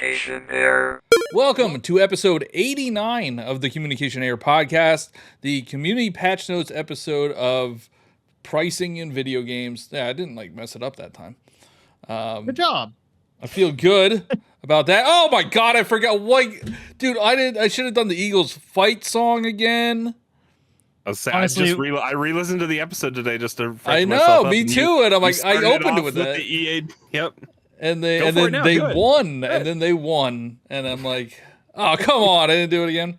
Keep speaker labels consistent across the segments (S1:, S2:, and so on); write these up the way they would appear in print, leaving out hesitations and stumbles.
S1: Communication Air.
S2: Welcome to episode 89 of the Communication Air podcast, the community patch notes episode of pricing in video games. Yeah, I didn't mess it up that time.
S3: Good job.
S2: I feel good about that. Oh my god, I forgot. Dude, I should have done the Eagles fight song again.
S3: Honestly,
S4: I re-listened to the episode today just to fresh
S2: I
S4: myself
S2: know,
S4: up,
S2: me too. And I'm like, I opened it with
S4: the
S2: that.
S4: EA. Yep.
S2: And then they won, and then they won, and I'm like, oh, come on, I didn't do it again.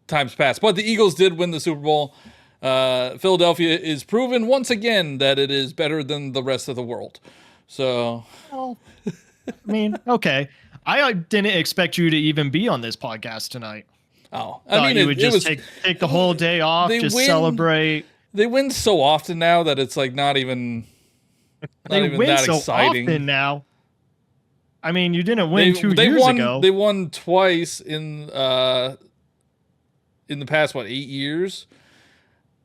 S2: Time's passed, but the Eagles did win the Super Bowl. Philadelphia is proven once again that it is better than the rest of the world. So,
S3: well, I mean, okay, I didn't expect you to even be on this podcast tonight.
S2: Oh,
S3: I mean, you would just take the whole day off, just celebrate.
S2: They win so often now that it's like not even.
S3: They win
S2: that
S3: so
S2: exciting.
S3: Often now. I mean, you didn't win 2 years ago.
S2: They won twice in the past 8 years,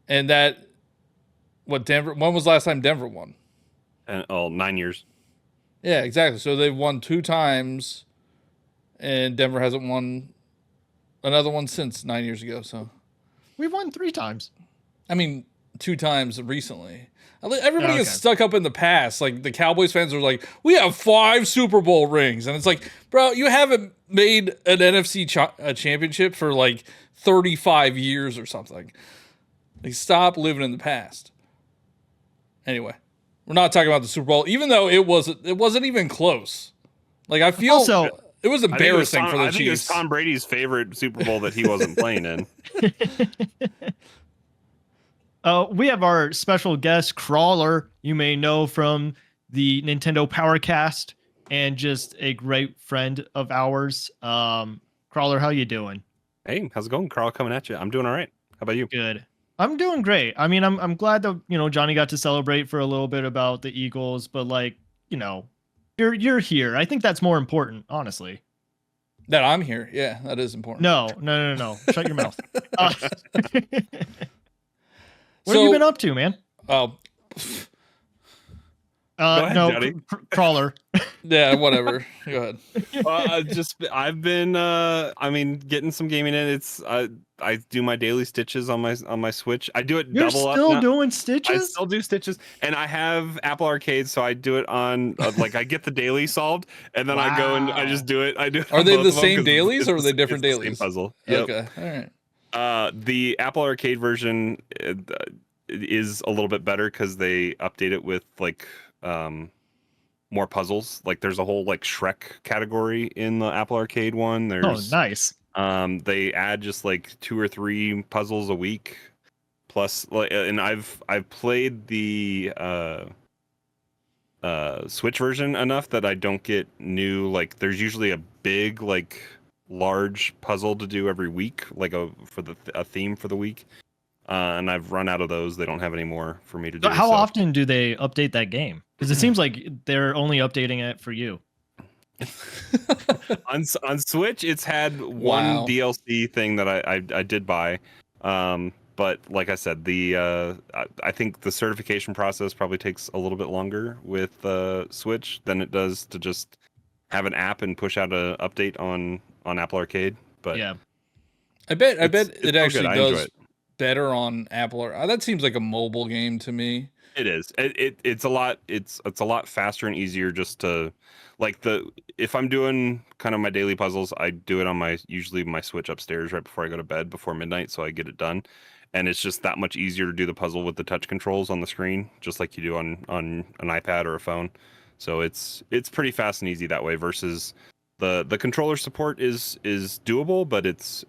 S2: and Denver. When was the last time Denver won?
S4: 9 years.
S2: Yeah, exactly. So they've won 2 times, and Denver hasn't won another one since 9 years ago. So
S3: we've won 3 times.
S2: I mean, 2 times recently. Everybody gets stuck up in the past. Like the Cowboys fans are like, we have 5 Super Bowl rings. And it's like, bro, you haven't made an NFC championship for 35 years or something. Like, stop living in the past. Anyway, we're not talking about the Super Bowl, even though it wasn't even close. I feel also, it was embarrassing for the Chiefs.
S4: I think it was Tom Brady's favorite Super Bowl that he wasn't playing in.
S3: We have our special guest, Crawler, you may know from the Nintendo Powercast, and just a great friend of ours. Crawler, how you doing?
S4: Hey, how's it going? Carl coming at you. I'm doing all right. How about you?
S3: Good. I'm doing great. I mean, I'm glad that, Johnny got to celebrate for a little bit about the Eagles, but you're here. I think that's more important, honestly.
S2: That I'm here. Yeah, that is important.
S3: No. Shut your mouth. What have you been up to, man?
S2: Oh,
S4: Johnny.
S3: Crawler.
S2: Yeah, whatever. Go ahead.
S4: I've been, getting some gaming in. I do my daily stitches on my Switch. I do it
S3: You're
S4: double up.
S3: You're still doing stitches?
S4: I still do stitches, and I have Apple Arcade, so I do it on I get the daily solved, and then I go and I just do it. I do.
S2: Are they the same dailies, or are they different dailies?
S4: Same puzzle. Yep.
S2: Okay. All right.
S4: The Apple Arcade version is a little bit better because they update it with more puzzles. There's a whole Shrek category in the Apple Arcade one. There's
S3: nice.
S4: They add just 2 or 3 puzzles a week, plus and I've played the Switch version enough that I don't get new there's usually a big large puzzle to do every week, a theme for the week, and I've run out of those. They don't have any more for me to do.
S3: How often do they update that game? Because it seems like they're only updating it for you.
S4: on Switch, it's had one DLC thing that I did buy, but like I said, I think the certification process probably takes a little bit longer with Switch than it does to just have an app and push out an update on Apple Arcade. But
S2: yeah, I bet it actually does better on Apple. That seems like a mobile game to me.
S4: It is. It's a lot faster and easier just to if I'm doing kind of my daily puzzles, I do it on usually my Switch upstairs right before I go to bed before midnight, so I get it done. And it's just that much easier to do the puzzle with the touch controls on the screen, just like you do on an iPad or a phone. So it's pretty fast and easy that way versus the controller support is doable, but it's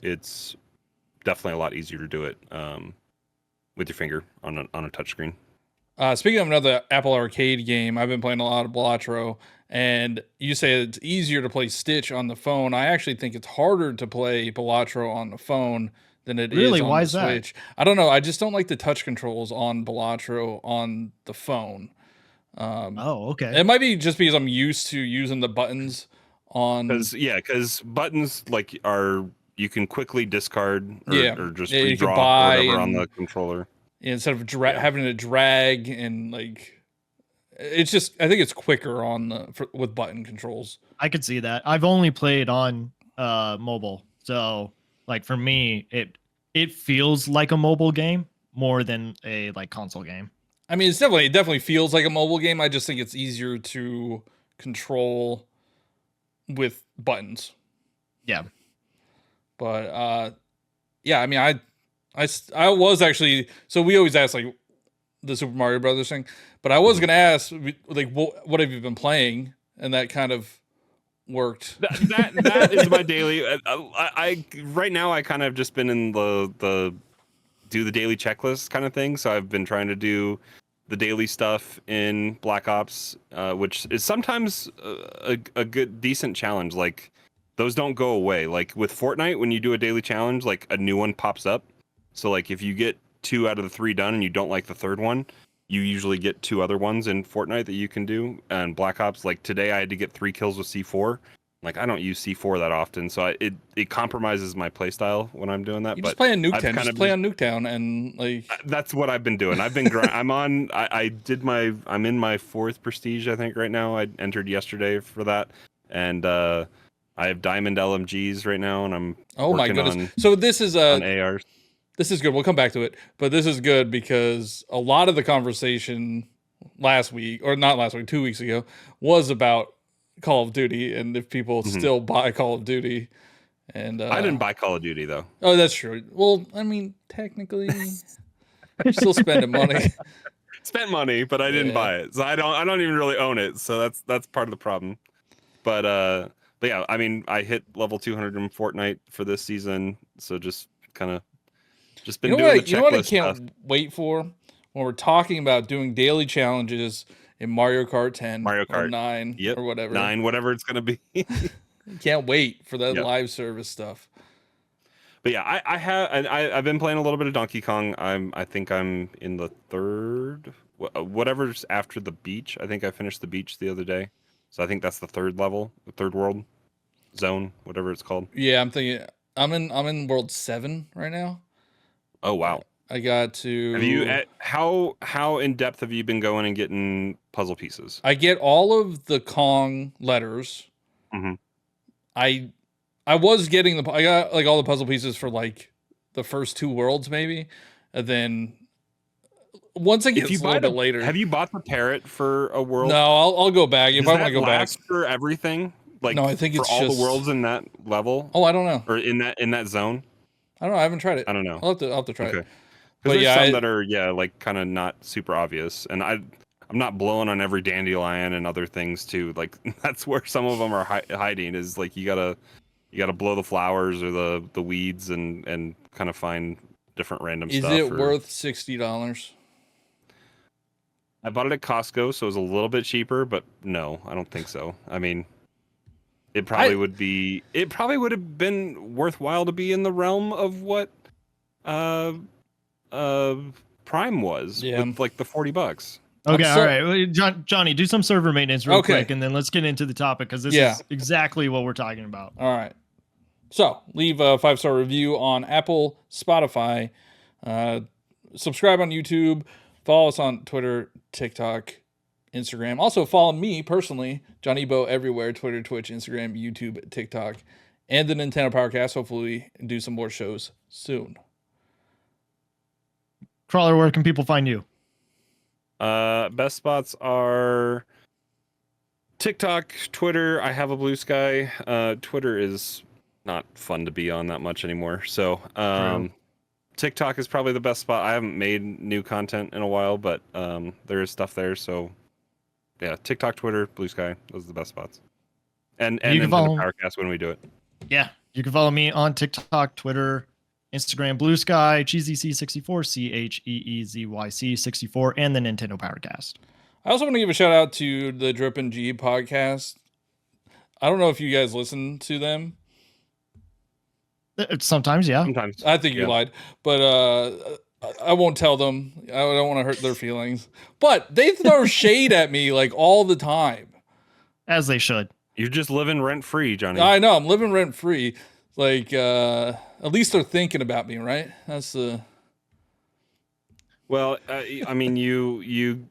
S4: definitely a lot easier to do it with your finger on a touch screen.
S2: Speaking of another Apple Arcade game, I've been playing a lot of Balatro, and you say it's easier to play Stitch on the phone. I actually think it's harder to play Balatro on the phone than it is on
S3: Why
S2: the
S3: is
S2: Switch.
S3: That?
S2: I don't know. I just don't like the touch controls on Balatro on the phone.
S3: Okay.
S2: It might be just because I'm used to using the buttons on.
S4: Because buttons you can quickly discard or just
S2: you
S4: redraw
S2: buy
S4: or whatever on the controller.
S2: Instead of having to drag and It's just I think it's quicker with button controls.
S3: I could see that. I've only played on mobile, so like for me, it feels like a mobile game more than a like console game.
S2: I mean, it definitely feels like a mobile game. I just think it's easier to control with buttons.
S3: Yeah.
S2: But yeah, I mean, I was actually, so we always ask like the Super Mario Brothers thing, but I was gonna ask like what have you been playing, and that kind of worked.
S4: That is my daily. I right now I kind of just been in the do the daily checklist kind of thing. So I've been trying to do the daily stuff in Black Ops, which is sometimes a good decent challenge. Like those don't go away. Like with Fortnite, when you do a daily challenge, like a new one pops up. So like if you get 2 out of the 3 done and you don't like the third one, you usually get 2 other ones in Fortnite that you can do. And Black Ops, like today I had to get 3 kills with C4. Like I don't use C4 that often, so it compromises my playstyle when I'm doing that.
S2: You
S4: but
S2: just play on Nuketown. Just play on Nuketown, and like
S4: that's what I've been doing. I've been I'm on. I'm in my 4th prestige, I think, right now. I entered yesterday for that, and I have diamond LMGs right now, and I'm
S2: oh my goodness.
S4: on,
S2: so this is
S4: on ARs.
S2: This is good. We'll come back to it, but this is good because a lot of the conversation last week, or not last week, 2 weeks ago, was about Call of Duty, and if people still buy Call of Duty. And
S4: I didn't buy Call of Duty though.
S2: Oh, that's true. Well, I mean, technically, you're still spending money.
S4: Spent money, but I didn't buy it, so I don't even really own it. So that's part of the problem. But yeah, I mean, I hit level 200 in Fortnite for this season, so just kind of been doing the checklist.
S2: You know what I can't wait for? When we're talking about doing daily challenges in Mario Kart 10,
S4: Mario Kart
S2: or 9, or whatever.
S4: 9, whatever it's gonna be.
S2: Can't wait for that live service stuff.
S4: But yeah, I've been playing a little bit of Donkey Kong. I think I'm in the 3rd, whatever's after the beach. I think I finished the beach the other day, so I think that's the 3rd level, the 3rd world zone, whatever it's called.
S2: Yeah, I'm thinking I'm in world 7 right now.
S4: Oh wow.
S2: I got to.
S4: Have you? How in depth have you been going and getting puzzle pieces?
S2: I get all of the Kong letters.
S4: Mm-hmm.
S2: I was getting I got like all the puzzle pieces for like the first 2 worlds maybe, and then once I get a little bit later.
S4: Have you bought the parrot for a world?
S2: No, I'll go back if I want to go back
S4: for everything. Like
S2: no, I think
S4: for
S2: it's
S4: all
S2: just
S4: the worlds in that level.
S2: Oh, I don't know.
S4: Or in that zone.
S2: I don't know. I haven't tried it.
S4: I don't know.
S2: I'll have to try it.
S4: Because there's some that are like kind of not super obvious, and I'm not blowing on every dandelion and other things too. Like that's where some of them are hiding. Is like you gotta blow the flowers or the weeds and kind of find different random stuff.
S2: Is it worth $60?
S4: I bought it at Costco, so it was a little bit cheaper, but no, I don't think so. I mean, it probably would be. It probably would have been worthwhile to be in the realm of what Prime was with like the $40.
S3: Okay, all right. Johnny, do some server maintenance real quick, and then let's get into the topic because this is exactly what we're talking about.
S2: All right. So leave a 5-star review on Apple, Spotify, subscribe on YouTube, follow us on Twitter, TikTok, Instagram. Also follow me personally, Johnny Bo, everywhere: Twitter, Twitch, Instagram, YouTube, TikTok, and the Nintendo Powercast. Hopefully do some more shows soon.
S3: Crawler, where can people find you?
S4: Best spots are TikTok, Twitter. I have a Blue Sky. Twitter is not fun to be on that much anymore. So TikTok is probably the best spot. I haven't made new content in a while, but there is stuff there. So yeah, TikTok, Twitter, Blue Sky. Those are the best spots. And
S3: you can follow
S4: the Powercast when we do it.
S3: Yeah, you can follow me on TikTok, Twitter, Instagram, Blue Sky, CheezyC64, CheezyC64, and the Nintendo Powercast.
S2: I also want to give a shout out to the Drip and G podcast. I don't know if you guys listen to them.
S3: Sometimes, yeah.
S4: Sometimes.
S2: I think you lied, but I won't tell them. I don't want to hurt their feelings. But they throw shade at me like all the time.
S3: As they should.
S4: You're just living rent free, Johnny.
S2: I know, I'm living rent free. Like at least they're thinking about me, right? That's the.
S4: Well, I mean, you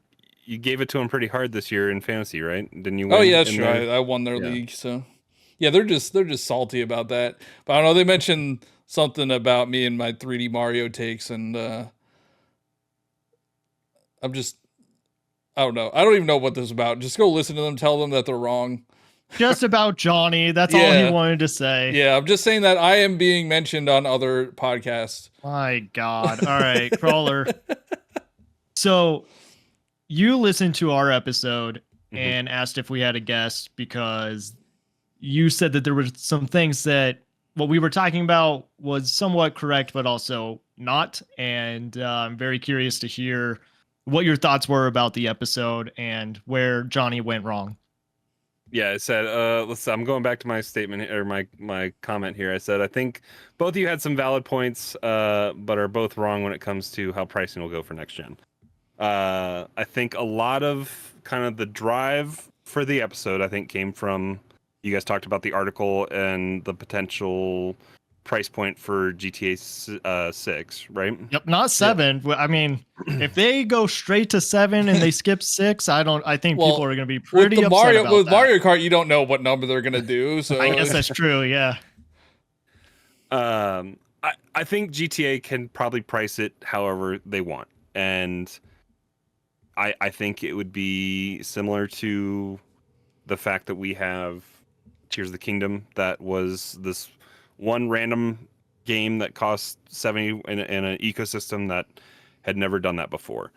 S4: you gave it to them pretty hard this year in fantasy, right? Didn't you?
S2: Oh
S4: Win
S2: yeah,
S4: in
S2: sure.
S4: there?
S2: I won their league, so yeah, they're just salty about that. But I don't know. They mentioned something about me and my 3D Mario takes, and I'm just I don't know. I don't even know what this is about. Just go listen to them, tell them that they're wrong.
S3: Just about Johnny. That's all he wanted to say.
S2: Yeah, I'm just saying that I am being mentioned on other podcasts.
S3: My God. All right, Crawler. So you listened to our episode and asked if we had a guest because you said that there were some things that what we were talking about was somewhat correct, but also not. And I'm very curious to hear what your thoughts were about the episode and where Johnny went wrong.
S4: Yeah, I said, I'm going back to my statement or my comment here. I said, I think both of you had some valid points, but are both wrong when it comes to how pricing will go for next gen. I think a lot of kind of the drive for the episode, I think, came from you guys talked about the article and the potential price point for GTA 6, right?
S3: Yep, not 7. Yeah. I mean, if they go straight to 7 and they skip 6, I think people are going to be pretty upset about that.
S2: Mario Kart, you don't know what number they're going to do. So
S3: I guess that's true. Yeah.
S4: I think GTA can probably price it however they want, and I think it would be similar to the fact that we have Tears of the Kingdom that was this one random game that cost 70 in an ecosystem that had never done that before.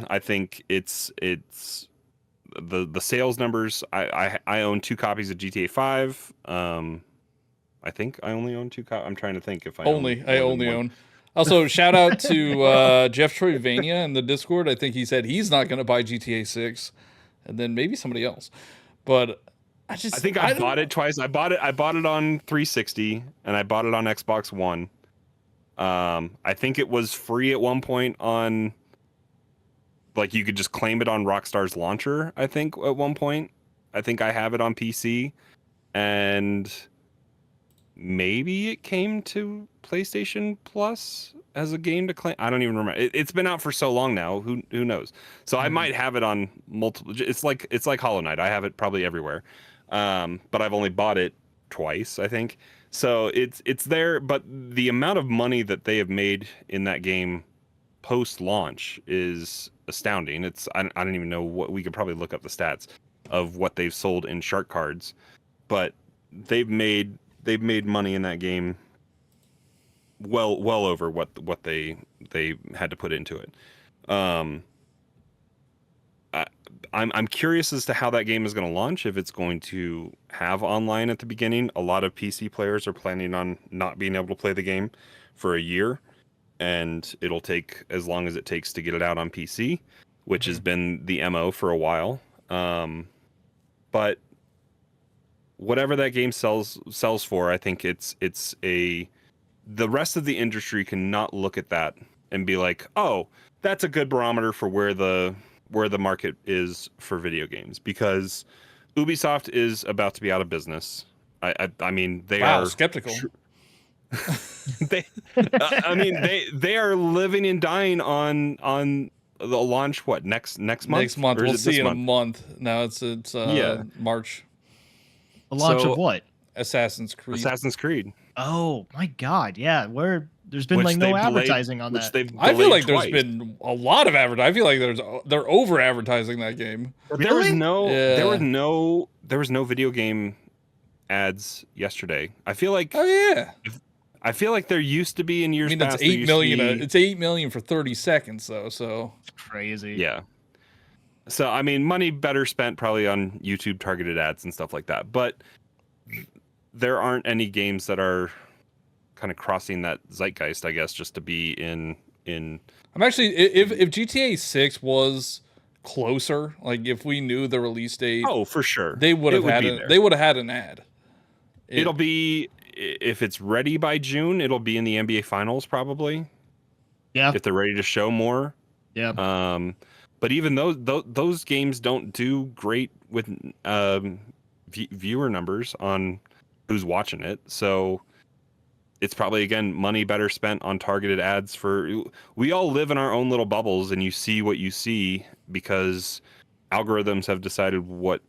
S4: I think it's the sales numbers. I own 2 copies of GTA 5. I think I only own 2 copies. I'm trying to think if I only
S2: own. Also, shout out to Jeff Troyvania in the Discord. I think he said he's not going to buy GTA 6, and then maybe somebody else. But I think
S4: I bought it twice. I bought it on 360 and I bought it on Xbox One. I think it was free at one point on, like, you could just claim it on Rockstar's launcher, I think, at one point. I think I have it on PC, and maybe it came to PlayStation Plus as a game to claim. I don't even remember. It's been out for so long now. Who knows? So I might have it on multiple. It's like Hollow Knight. I have it probably everywhere. But I've only bought it twice, I think. So it's there, but the amount of money that they have made in that game post-launch is astounding. I don't even know what, we could probably look up the stats of what they've sold in shark cards, but they've made money in that game well over what they had to put into it. I'm curious as to how that game is going to launch, if it's going to have online at the beginning. A lot of PC players are planning on not being able to play the game for a year, and it'll take as long as it takes to get it out on PC, which has been the MO for a while. But whatever that game sells for, I think the rest of the industry cannot look at that and be like, oh, that's a good barometer for where the market is for video games, because Ubisoft is about to be out of business. I mean, they are
S2: skeptical.
S4: they are living and dying on the launch. What, next month?
S2: Next month. We'll see in a month. Now it's March.
S3: The launch of what?
S2: Assassin's Creed.
S3: Oh my God! Yeah, there's been like no advertising on that.
S2: I feel like there's been a lot of advertising. I feel like they're over advertising that game.
S4: But there was no video game ads yesterday. I feel like I feel like there used to be in years past.
S2: It's 8 million. It's 8 million for 30 seconds though. So
S3: it's crazy.
S4: Yeah. So I mean, money better spent probably on YouTube targeted ads and stuff like that. But there aren't any games that are kind of crossing that zeitgeist, I guess, just to be in.
S2: I'm actually, if GTA 6 was closer, like if we knew the release date,
S4: oh, for sure,
S2: they would have had an ad.
S4: It'll be, if it's ready by June, it'll be in the NBA Finals probably.
S3: Yeah,
S4: if they're ready to show more.
S3: Yeah.
S4: But even those games don't do great with viewer numbers on who's watching it. So it's probably, again, money better spent on targeted ads. We all live in our own little bubbles, and you see what you see, because algorithms have decided what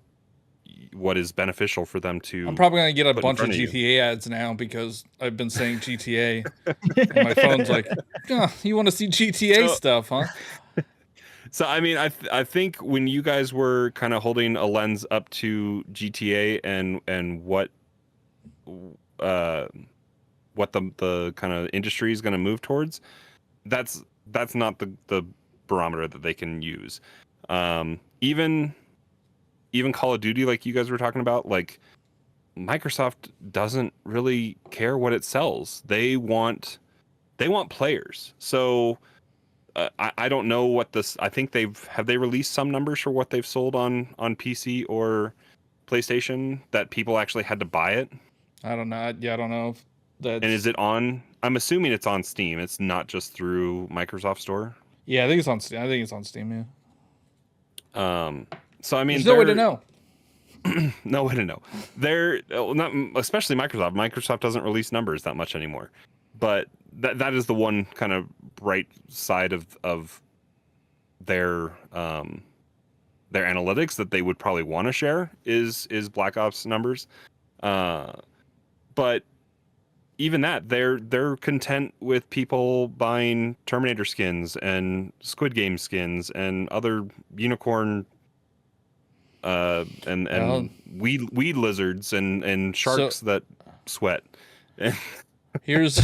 S4: is beneficial for them to.
S2: I'm probably gonna get a
S4: put in
S2: bunch of
S4: front of you.
S2: GTA ads now because I've been saying GTA, and my phone's like, "Oh, you want to see GTA
S4: So-
S2: stuff, huh?"
S4: So I mean, I think when you guys were kind of holding a lens up to GTA and what the kind of industry is going to move towards, that's not the barometer that they can use. Even Call of Duty, like you guys were talking about, like Microsoft doesn't really care what it sells. They want players. So I don't know what this. I think have they released some numbers for what they've sold on PC or PlayStation that people actually had to buy it.
S2: I don't know. Yeah, I don't know if that's.
S4: And is it on? I'm assuming it's on Steam. It's not just through Microsoft Store.
S2: Yeah, I think it's on Steam. I think it's on Steam. Yeah.
S4: So I mean,
S2: there's no way to know.
S4: No way to know. They're not, especially Microsoft. Microsoft doesn't release numbers that much anymore. But that is the one kind of bright side of their analytics that they would probably want to share is Black Ops numbers. But even that, they're content with people buying Terminator skins and Squid Game skins and other unicorn and weed lizards and sharks that sweat.
S2: Here's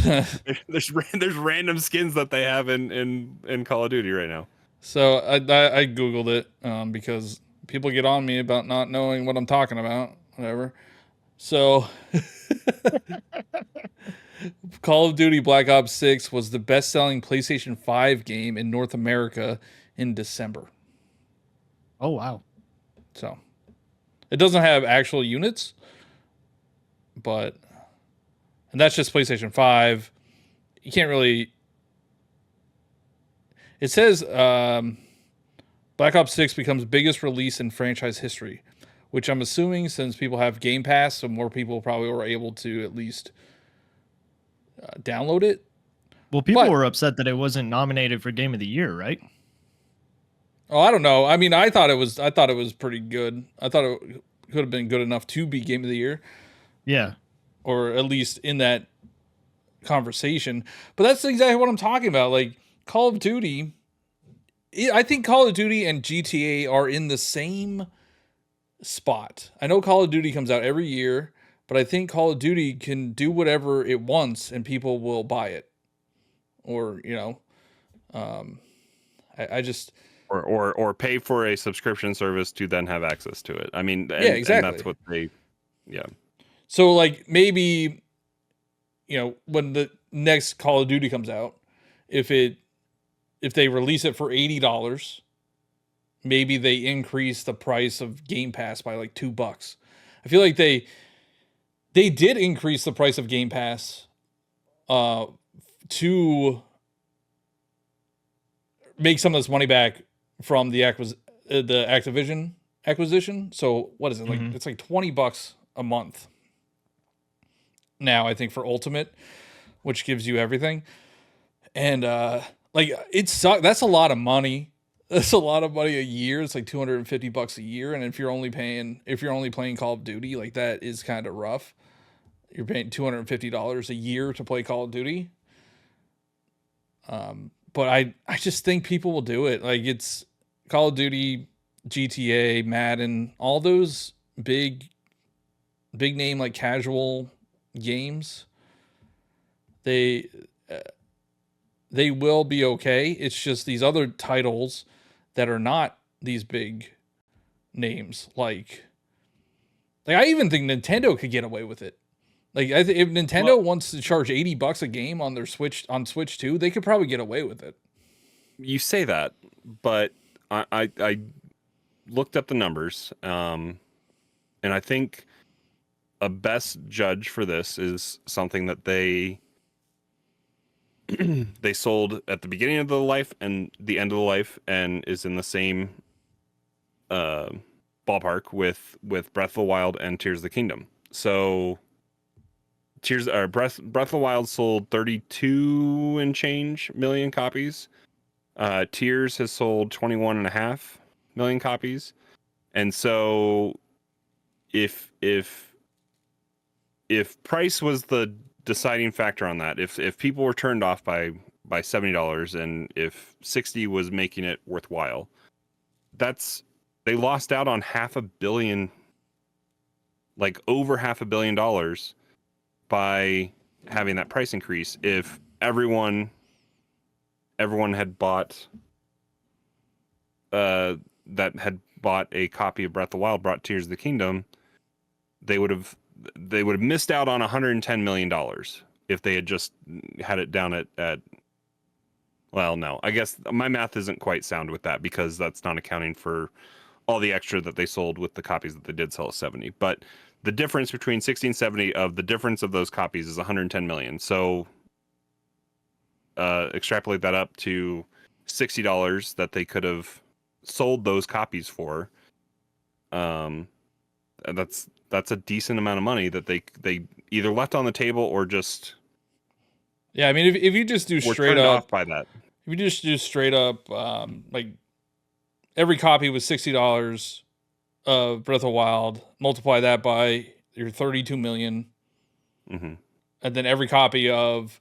S4: there's random skins that they have in Call of Duty right now.
S2: So I googled it because people get on me about not knowing what I'm talking about. Whatever. So Call of Duty Black Ops 6 was the best-selling PlayStation 5 game in North America in December.
S3: Oh wow.
S2: So it doesn't have actual units, and that's just PlayStation 5. You can't really. It says Black Ops 6 becomes biggest release in franchise history, which I'm assuming since people have Game Pass, so more people probably were able to at least download it.
S3: Well, people were upset that it wasn't nominated for Game of the Year, right?
S2: Oh, I don't know. I mean, I thought it was pretty good. I thought it could have been good enough to be Game of the Year.
S3: Yeah.
S2: Or at least in that conversation. But that's exactly what I'm talking about. Like Call of Duty, I think Call of Duty and GTA are in the same spot. I know Call of Duty comes out every year, but I think Call of Duty can do whatever it wants and people will buy it. Or, I just...
S4: Or pay for a subscription service to then have access to it. I mean,
S2: yeah, exactly.
S4: And that's what they, yeah.
S2: So like maybe, when the next Call of Duty comes out, if they release it for $80, maybe they increase the price of Game Pass by like $2. I feel like they did increase the price of Game Pass to make some of this money back from the Activision acquisition. So what is it like? It's like $20 a month now, I think, for Ultimate, which gives you everything. And like it sucks. That's a lot of money. That's a lot of money a year. It's like $250 a year. And if you're only playing Call of Duty, like that is kind of rough. You're paying $250 a year to play Call of Duty. But I just think people will do it. Like it's Call of Duty, GTA, Madden, all those big name like casual games. They will be okay. It's just these other titles that are not these big names. Like I even think Nintendo could get away with it. Like if Nintendo wants to charge $80 a game on their Switch 2, they could probably get away with it.
S4: You say that, but I looked up the numbers, and I think a best judge for this is something that they sold at the beginning of the life and the end of the life, and is in the same ballpark with Breath of the Wild and Tears of the Kingdom. So Breath of the Wild sold 32 and change million copies. Tears has sold 21.5 million copies. And so if price was the deciding factor on that, if people were turned off by $70 and if 60 was making it worthwhile, they lost out on over $500 million by having that price increase. If everyone had bought that had bought a copy of Breath of the Wild, brought Tears of the Kingdom, they would have missed out on $110 million if they had just had it down at well, no, I guess my math isn't quite sound with that because that's not accounting for all the extra that they sold with the copies that they did sell at 70. But the difference between 60 and 70 of the difference of those copies is 110 million. So extrapolate that up to $60 that they could have sold those copies for. That's a decent amount of money that they either left on the table or just
S2: I mean, if you just do straight
S4: up
S2: up
S4: by that,
S2: if you just do straight up, like every copy was $60 of Breath of the Wild, multiply that by your 32 million,
S4: mm-hmm.
S2: and then every copy of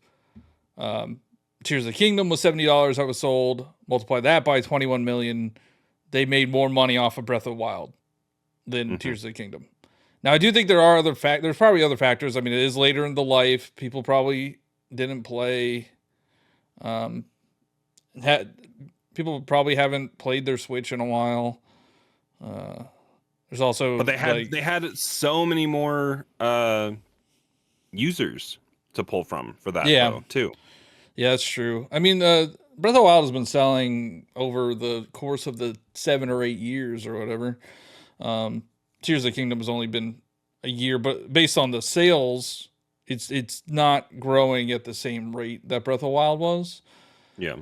S2: Tears of the Kingdom was $70 that was sold, multiply that by 21 million. They made more money off of Breath of the Wild than Tears of the Kingdom. Now, I do think there are there's probably other factors. I mean, it is later in the life. People probably didn't play. People probably haven't played their Switch in a while. There's also,
S4: but they had so many more users to pull from for that though, too.
S2: Yeah, that's true. I mean, Breath of the Wild has been selling over the course of the 7 or 8 years or whatever. Tears of the Kingdom has only been a year, but based on the sales, it's not growing at the same rate that Breath of the Wild was.
S4: Yeah.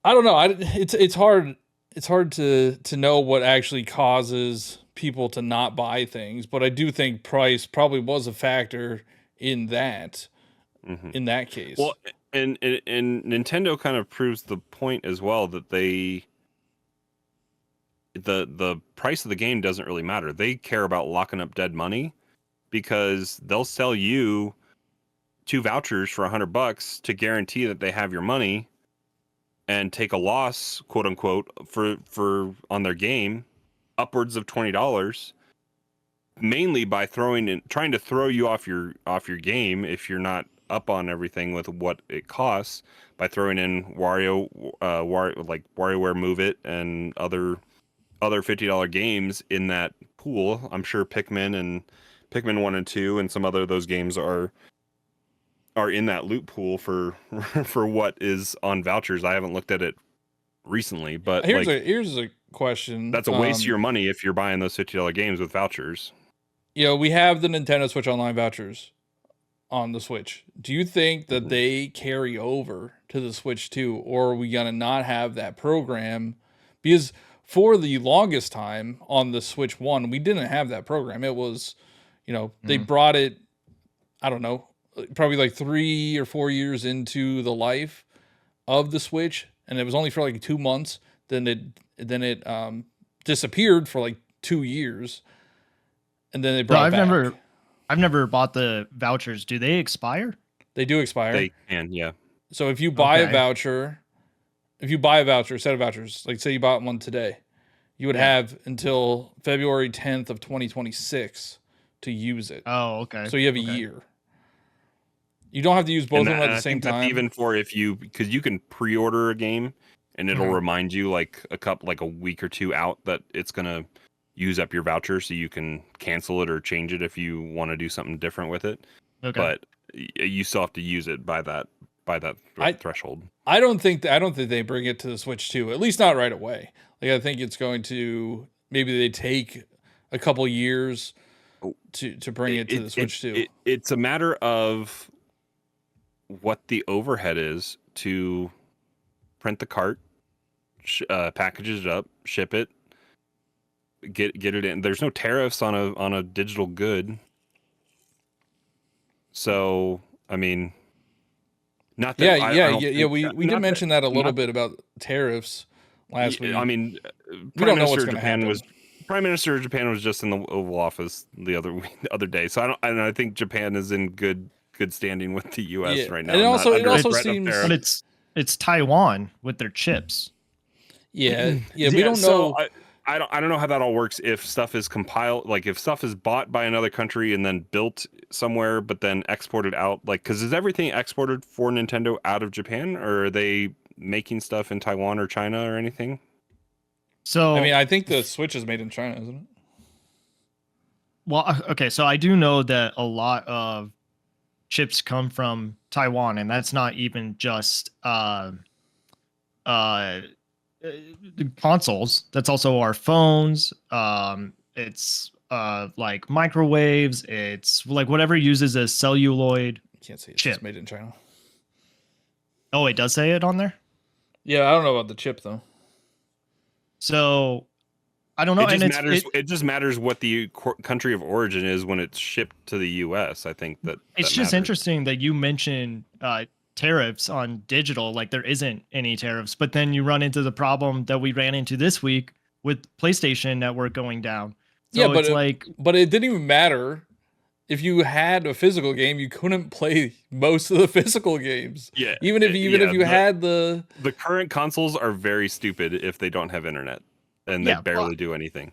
S2: I don't know. It's hard. It's hard to know what actually causes people to not buy things, but I do think price probably was a factor in that. In that case.
S4: Well, and Nintendo kind of proves the point as well that the price of the game doesn't really matter. They care about locking up dead money because they'll sell you 2 vouchers for $100 to guarantee that they have your money and take a loss, quote unquote, for on their game upwards of $20, mainly by trying to throw you off your game if you're not up on everything with what it costs, by throwing in WarioWare Move It and other $50 games in that pool. I'm sure Pikmin 1 and 2 and some other of those games are in that loot pool for what is on vouchers. I haven't looked at it recently, but
S2: here's a question.
S4: That's a waste of your money if you're buying those $50 games with vouchers.
S2: We have the Nintendo Switch Online vouchers on the Switch. Do you think that they carry over to the Switch 2, or are we gonna not have that program? Because for the longest time on the Switch 1, we didn't have that program. It was, they brought it, I don't know, probably like 3 or 4 years into the life of the Switch, and it was only for like 2 months. Then it disappeared for like 2 years, and then they brought it back.
S3: I've never bought the vouchers. Do they expire?
S2: They do expire.
S4: They can, yeah.
S2: So if you buy a voucher, a set of vouchers, like say you bought one today, you would have until February 10th of 2026 to use it.
S3: Oh, okay.
S2: So you have a year. You don't have to use both of them at the same time.
S4: That's even for because you can pre-order a game and it'll remind you like a week or 2 out that it's gonna use up your voucher, so you can cancel it or change it if you want to do something different with it. Okay. But you still have to use it by that threshold. I don't think they bring it to the Switch 2, at least not right away. Like I think it's going to, maybe they take a couple years to bring it to the Switch 2. It's a matter of what the overhead is to print the cart, package it up, ship it, get it in. There's no tariffs on a digital good. So, I mean, not that
S2: we did mention that a little bit about tariffs. last week.
S4: I mean,
S2: we don't know what's going to happen.
S4: Prime Minister of Japan was just in the Oval Office the other day, so I think Japan is in good standing with the U.S. right now.
S2: And it also seems,
S3: but it's Taiwan with their chips.
S2: Yeah, we don't know.
S4: I don't know how that all works. If stuff is compiled, like if stuff is bought by another country and then built somewhere, but then exported out, like, because is everything exported for Nintendo out of Japan, or are they making stuff in Taiwan or China or anything?
S3: So
S2: I mean, I think the Switch is made in China, isn't it?
S3: Well, okay, so I do know that a lot of chips come from Taiwan, and that's not even just the consoles. That's also our phones. It's like microwaves. It's like whatever uses a celluloid.
S2: You can't say it's
S3: chip.
S2: Just made in China.
S3: Oh, it does say it on there?
S2: Yeah, I don't know about the chip though.
S3: So I don't know.
S4: It just matters what the country of origin is when it's shipped to the U.S. I think that
S3: it's just interesting that you mentioned tariffs on digital. Like there isn't any tariffs, but then you run into the problem that we ran into this week with PlayStation Network going down. So
S2: yeah,
S3: but
S2: but it didn't even matter. If you had a physical game, you couldn't play most of the physical games.
S4: Yeah,
S2: even if you had the
S4: current consoles are very stupid if they don't have internet and they barely do anything.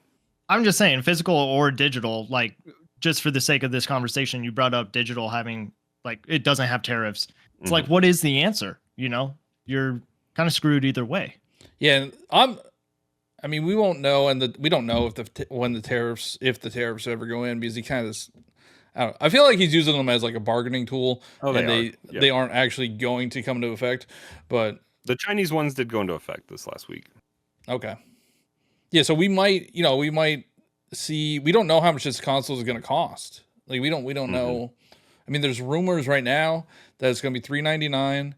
S3: I'm just saying, physical or digital. Like, just for the sake of this conversation, you brought up digital having like it doesn't have tariffs. It's like, what is the answer? You know, you're kind of screwed either way.
S2: Yeah, I mean, we won't know, and we don't know if the tariffs ever go in because he kind of. I feel like he's using them as like a bargaining tool, and they aren't actually going to come into effect. But
S4: the Chinese ones did go into effect this last week.
S2: Okay, yeah. So we might see. We don't know how much this console is going to cost. Like we don't know. I mean, there's rumors right now that it's going to be $399.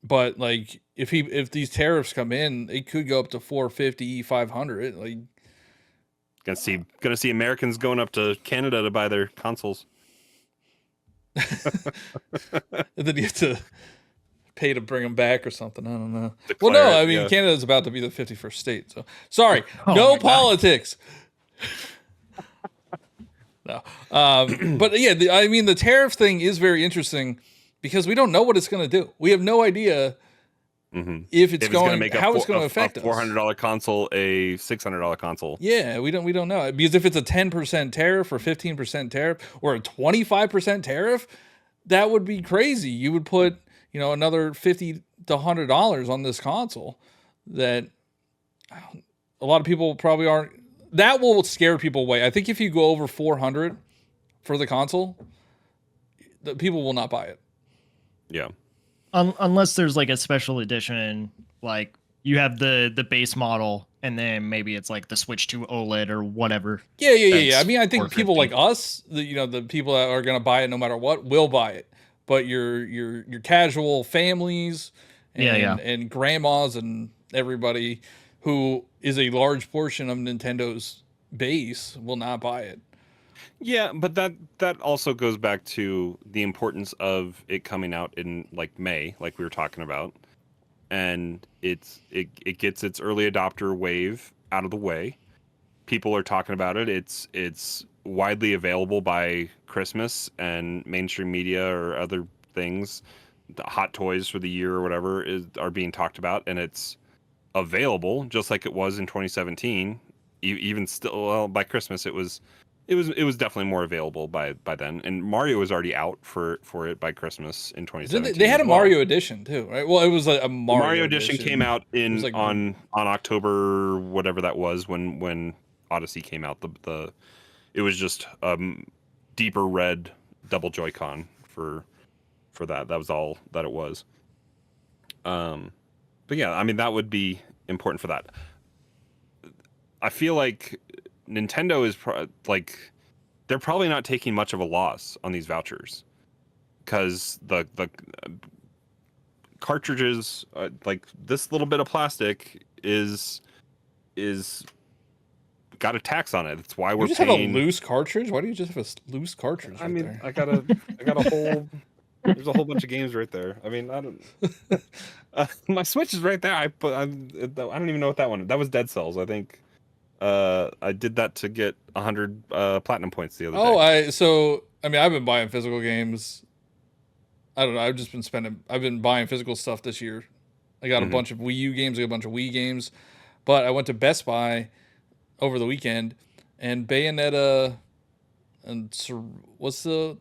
S2: But like if these tariffs come in, it could go up to $450, $500. Like.
S4: Gonna see Americans going up to Canada to buy their consoles.
S2: And then you have to pay to bring them back or something. I don't know. Well, no, I mean Canada's about to be the 51st state. So sorry, no politics. No, but yeah, I mean the tariff thing is very interesting because we don't know what it's going to do. We have no idea. If it's going to make how it's going to affect us.
S4: $400 console, a $600 console.
S2: Yeah, we don't know because if it's a 10% tariff or 15% tariff or a 25% tariff, that would be crazy. You would put another $50 to $100 on this console that a lot of people probably aren't. That will scare people away. I think if you go over $400 for the console, the people will not buy it.
S4: Yeah.
S3: Unless there's like a special edition, like you have the base model, and then maybe it's like the Switch to OLED or whatever.
S2: Yeah. I mean, I think people like us, the people that are gonna buy it no matter what, will buy it. But your casual families, and grandmas and everybody who is a large portion of Nintendo's base will not buy it.
S4: Yeah, but that also goes back to the importance of it coming out in like May, like we were talking about, and it gets its early adopter wave out of the way. People are talking about it. It's widely available by Christmas, and mainstream media or other things, the hot toys for the year or whatever are being talked about, and it's available just like it was in 2017. Even still, well, by Christmas it was definitely more available by then, and Mario was already out for it by Christmas in 2017.
S2: They had a Mario edition too, right? Well, it was a
S4: Mario edition came out on October whatever that was when Odyssey came out. It was just deeper red double Joy-Con for that. That was all that it was. But yeah, I mean that would be important for that. I feel like Nintendo is they're probably not taking much of a loss on these vouchers because the cartridges, like this little bit of plastic is got a tax on it. That's why we're
S2: just
S4: paying.
S2: Have a loose cartridge. Why do you just have a loose cartridge?
S4: I mean, I got a whole There's a whole bunch of games right there. I mean, I don't. My Switch is right there. I don't even know what that one. That was Dead Cells, I think. I did that to get 100 platinum points the other day.
S2: I mean, I've been buying physical games. I don't know. I've been buying physical stuff this year. I got a bunch of Wii U games. I got a bunch of Wii games. But I went to Best Buy over the weekend, and Bayonetta and what's the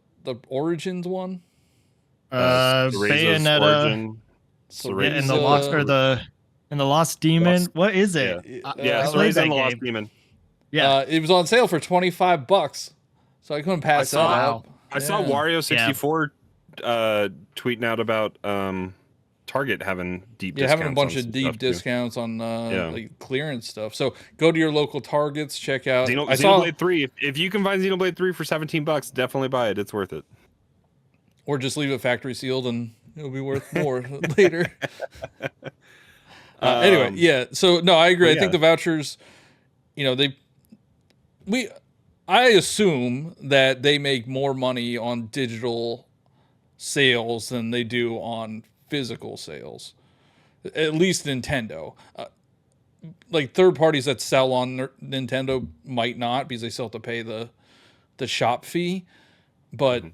S2: Origins one?
S3: Bayonetta.
S4: Origin,
S3: And the Lost Demon. What is it?
S4: Yeah, Cereza and the Lost Demon.
S3: Yeah,
S2: it was on sale for $25, so I couldn't pass that up.
S4: I saw Wario64 tweeting out about Target having deep discounts.
S2: Having a bunch of deep discounts on like clearance stuff. So go to your local Targets, check out
S4: Xenoblade 3. If you can find Xenoblade 3 for $17, definitely buy it. It's worth it.
S2: Or just leave it factory sealed and it'll be worth more later. Anyway, yeah. So no, I agree. I think the vouchers, I assume that they make more money on digital sales than they do on physical sales. At least Nintendo. Like third parties that sell on Nintendo might not, because they still have to pay the shop fee. But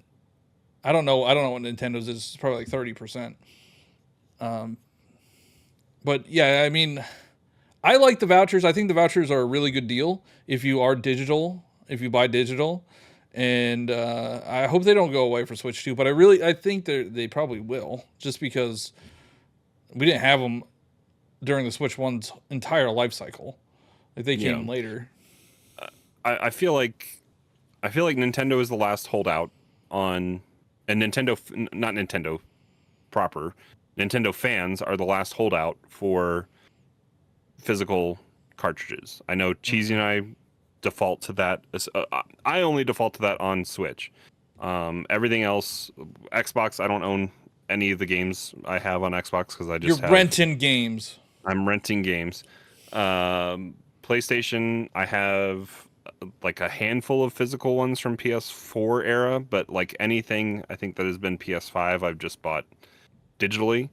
S2: I don't know what Nintendo's is. It's probably like 30%. But yeah, I mean, I like the vouchers. I think the vouchers are a really good deal if you buy digital. And I hope they don't go away for Switch 2, but I think they probably will, just because we didn't have them during the Switch 1's entire life cycle. Like they came later.
S4: I feel like Nintendo is the last holdout on, and not Nintendo proper. Nintendo fans are the last holdout for physical cartridges. I know Cheesy and I default to that. I only default to that on Switch. Everything else, Xbox, I don't own any of the games I have on Xbox because
S2: You're renting games.
S4: I'm renting games. PlayStation, I have like a handful of physical ones from PS4 era, but like anything I think that has been PS5, I've just bought digitally.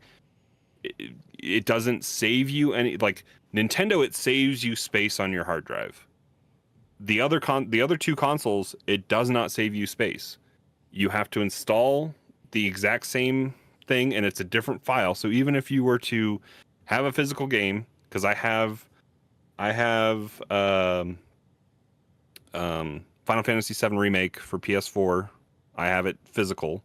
S4: It doesn't save you any, like Nintendo, it saves you space on your hard drive. The other two consoles, it does not save you space. You have to install the exact same thing, and it's a different file. So even if you were to have a physical game, because I have Final Fantasy VII Remake for PS4, I have it physical,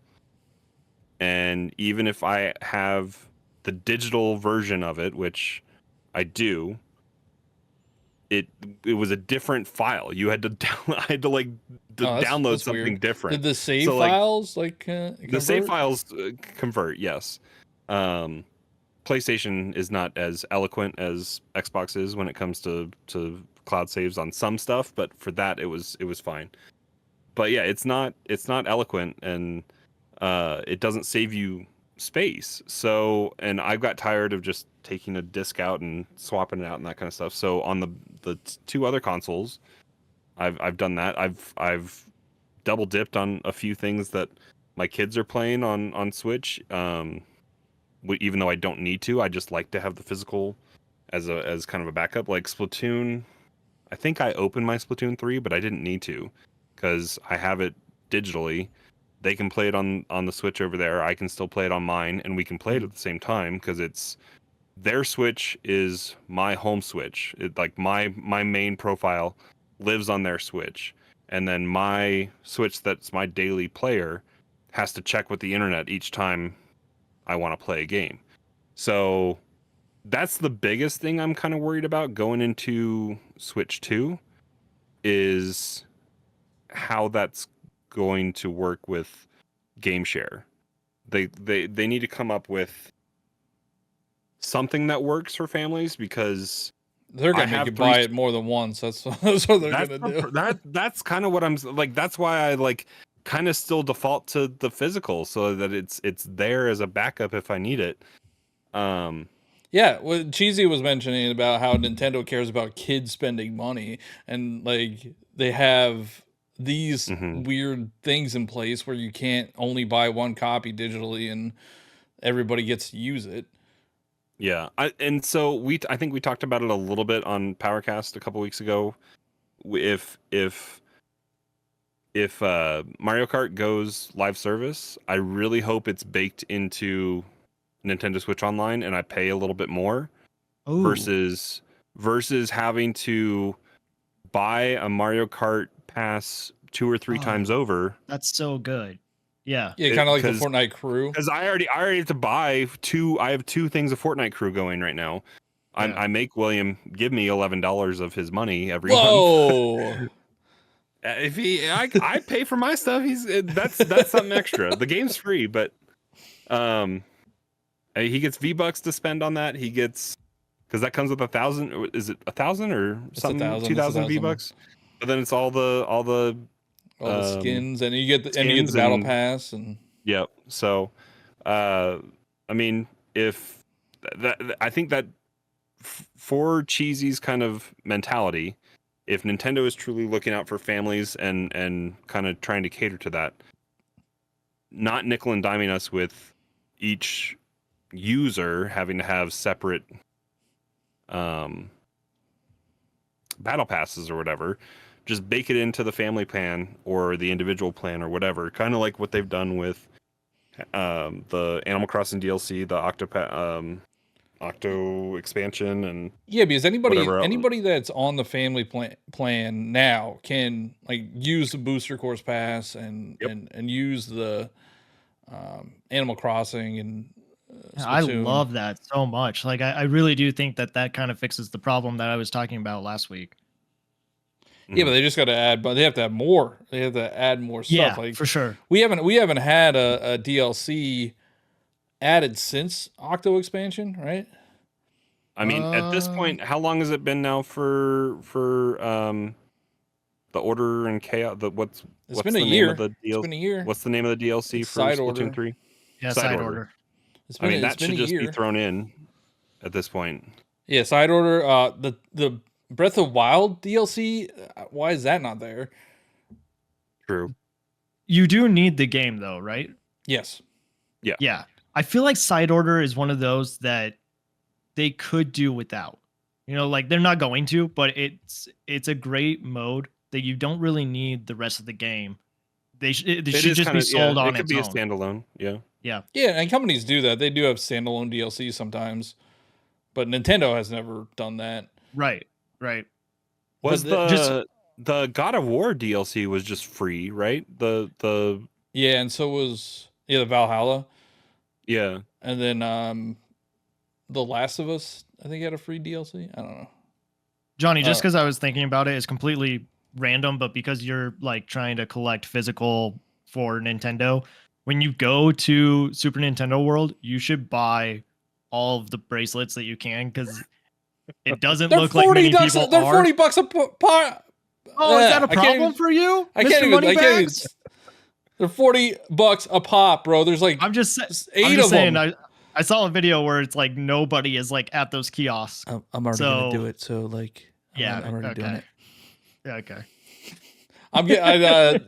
S4: and even if I have the digital version of it, which I do, it was a different file. You had to download something weird. Different.
S2: Did the save files
S4: convert? The save files convert? Yes. PlayStation is not as eloquent as Xbox is when it comes to cloud saves on some stuff, but for that it was fine. But yeah, it's not eloquent, and it doesn't save you space. So, and I got tired of just taking a disc out and swapping it out and that kind of stuff. So on the two other consoles, I've done that. I've double dipped on a few things that my kids are playing on Switch. Even though I don't need to, I just like to have the physical as kind of a backup. Like Splatoon, I think I opened my Splatoon 3, but I didn't need to because I have it digitally. They can play it on the Switch over there. I can still play it on mine, and we can play it at the same time because it's their Switch is my home Switch. Like my main profile lives on their Switch, and then my Switch that's my daily player has to check with the internet each time I want to play a game. So that's the biggest thing I'm kind of worried about going into Switch 2 is how that's going to work with game share. They need to come up with something that works for families, because
S2: they're gonna make you buy it more than once. That's what they're gonna do.
S4: That's kind of what I'm like. That's why I like kind of still default to the physical, so that it's there as a backup if I need it.
S2: Yeah, what Cheesy was mentioning about how Nintendo cares about kids spending money, and like they have these weird things in place where you can't only buy one copy digitally and everybody gets to use it.
S4: Yeah, I think we talked about it a little bit on Powercast a couple weeks ago. If Mario Kart goes live service, I really hope it's baked into Nintendo Switch Online, and I pay a little bit more versus having to buy a Mario Kart pass 2 or 3 times over.
S3: That's so good. Yeah.
S2: Yeah, kind of like the Fortnite crew.
S4: Because I already have to buy 2. I have 2 things of Fortnite crew going right now. Yeah. I make William give me $11 of his money every month. If I pay for my stuff, that's something extra. The game's free, but he gets V-Bucks to spend on that. He gets, because that comes with 1,000. Is it 1,000 or something? 2,000 V-Bucks. But then it's all the
S2: skins, and you get the battle pass, and
S4: yep. So, I mean, if that, I think that for Cheesy's kind of mentality, if Nintendo is truly looking out for families and kind of trying to cater to that, not nickel and diming us with each user having to have separate battle passes or whatever, just bake it into the family plan or the individual plan or whatever, kind of like what they've done with the Animal Crossing DLC, the Octo expansion, and
S2: because anybody that's on the family plan now can like use the booster course pass and use the Animal Crossing and
S3: I love that so much. Like I really do think that kind of fixes the problem that I was talking about last week.
S2: Yeah, but they just got to add. But they have to have more. They have to add more stuff.
S3: Yeah,
S2: like,
S3: for sure.
S2: We haven't had a DLC added since Octo expansion, right?
S4: I mean, at this point, how long has it been now for the Order and Chaos? What's
S2: been a
S4: the
S2: year.
S4: Name of the DLC?
S2: It's been a year.
S4: What's the name of the DLC for Splatoon 3?
S3: Yeah, Side Order.
S4: I mean, that should just be thrown in at this point.
S2: Yeah, Side Order. The Breath of Wild DLC. Why is that not there?
S4: True.
S3: You do need the game though, right?
S2: Yes.
S4: Yeah.
S3: Yeah. I feel like Side Order is one of those that they could do without. You know, like they're not going to, but it's a great mode that you don't really need the rest of the game. They should just be sold on its own. It could
S4: be a standalone. Yeah.
S3: Yeah.
S2: Yeah, and companies do that. They do have standalone DLC sometimes, but Nintendo has never done that.
S3: Right.
S4: Was the God of War DLC was just free, right? The
S2: yeah, and so was the Valhalla.
S4: Yeah,
S2: and then The Last of Us, I think, had a free DLC. I don't know,
S3: Johnny. Just because I was thinking about it, is completely random, but because you're like trying to collect physical for Nintendo, when you go to Super Nintendo World, you should buy all of the bracelets that you can, because it doesn't look like many people
S2: they're
S3: are.
S2: $40 a pop.
S3: Oh, is that a problem for you?
S2: I can't even. They're $40 a pop, bro. There's like
S3: I'm just saying, I saw a video where it's like nobody is like at those kiosks.
S2: I'm already gonna do it. So like,
S3: I'm
S2: already doing it.
S3: Yeah, okay.
S2: I'm getting.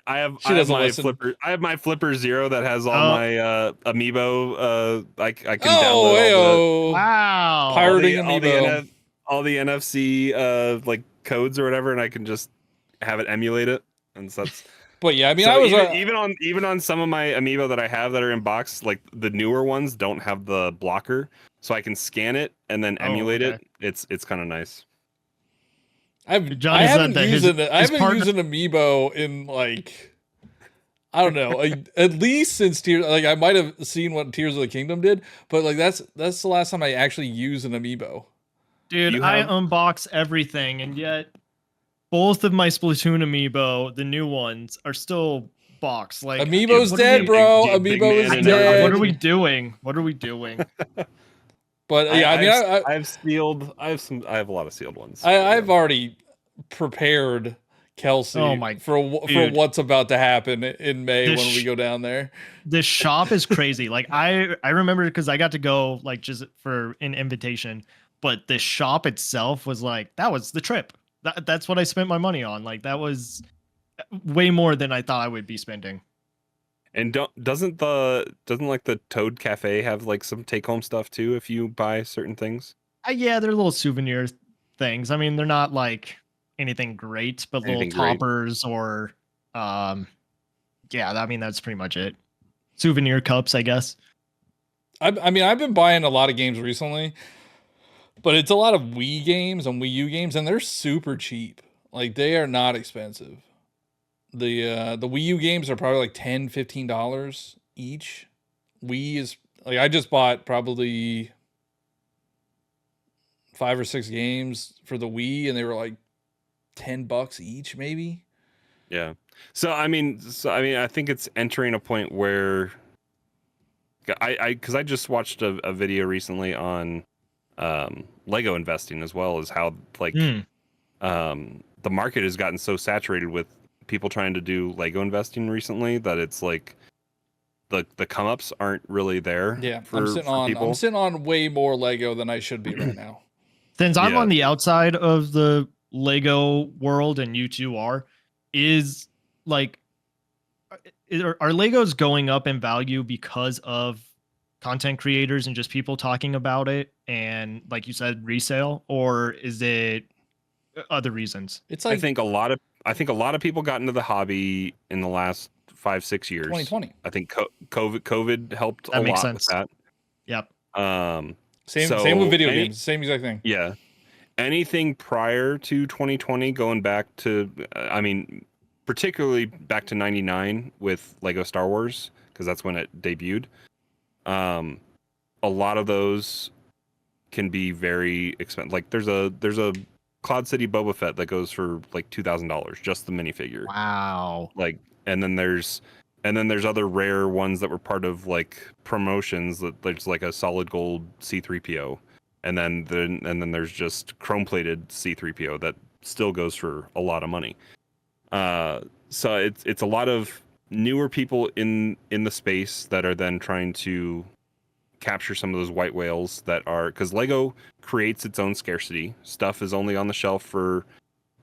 S4: I have my Flipper Zero that has all my amiibo. I can download
S3: wow,
S2: pirating amiibo,
S4: all the NFC like codes or whatever, and I can just have it emulate it, and so that's.
S2: But yeah, I mean,
S4: so
S2: I was
S4: even on some of my amiibo that I have that are in box, like the newer ones don't have the blocker, so I can scan it and then emulate it. It's kind of nice.
S2: I haven't used an amiibo in like, I don't know, at least since Tears. Like I might have seen what Tears of the Kingdom did, but like that's the last time I actually used an amiibo.
S3: Dude, I unbox everything, and yet both of my Splatoon amiibo, the new ones, are still boxed. Like
S2: amiibo's dead, bro. Amiibo is dead.
S3: What are we doing?
S2: But yeah, I mean,
S4: I have a lot of sealed ones.
S2: I've already prepared Kelsey for what's about to happen in May when we go down there.
S3: The shop is crazy. Like I remember because I got to go like just for an invitation, but the shop itself was like, that was the trip. That's what I spent my money on. Like that was way more than I thought I would be spending.
S4: And doesn't like the Toad Cafe have like some take home stuff too if you buy certain things?
S3: Yeah, they're little souvenir things. I mean, they're not like anything great, but little
S4: Anything great?
S3: toppers or yeah, I mean that's pretty much it. Souvenir cups, I guess.
S2: I mean, I've been buying a lot of games recently, but it's a lot of Wii games and Wii U games, and they're super cheap. Like they are not expensive. The Wii U games are probably like $10-15 each. Wii is like I just bought probably 5 or 6 games for the Wii, and they were like $10 each, maybe.
S4: Yeah. So I mean, I think it's entering a point where because I just watched a video recently on Lego investing as well as how like the market has gotten so saturated with people trying to do Lego investing recently that it's like the come ups aren't really there.
S2: Yeah,
S4: for
S2: I'm sitting on way more Lego than I should be right now.
S3: Since I'm
S4: Yeah.
S3: on the outside of the Lego world and you two are, is like are Legos going up in value because of content creators and just people talking about it and like you said resale, or is it other reasons?
S2: It's like
S4: I think a lot of people got into the hobby in the last 5-6 years.
S2: 2020.
S4: I think COVID helped
S3: That
S4: a
S3: makes
S4: lot
S3: sense.
S4: with that.
S3: Yep.
S2: Same with video games, same exact thing.
S4: Yeah. Anything prior to 2020, going back to, I mean, particularly back to 99 with Lego Star Wars, because that's when it debuted. A lot of those can be very expensive. Like there's a Cloud City Boba Fett that goes for like $2,000, just the minifigure.
S3: Wow.
S4: Like, and then there's other rare ones that were part of like promotions that there's like a solid gold C3PO. And then there's just chrome plated C3PO that still goes for a lot of money. So it's a lot of newer people in the space that are then trying to capture some of those white whales that are, because Lego creates its own scarcity. Stuff is only on the shelf for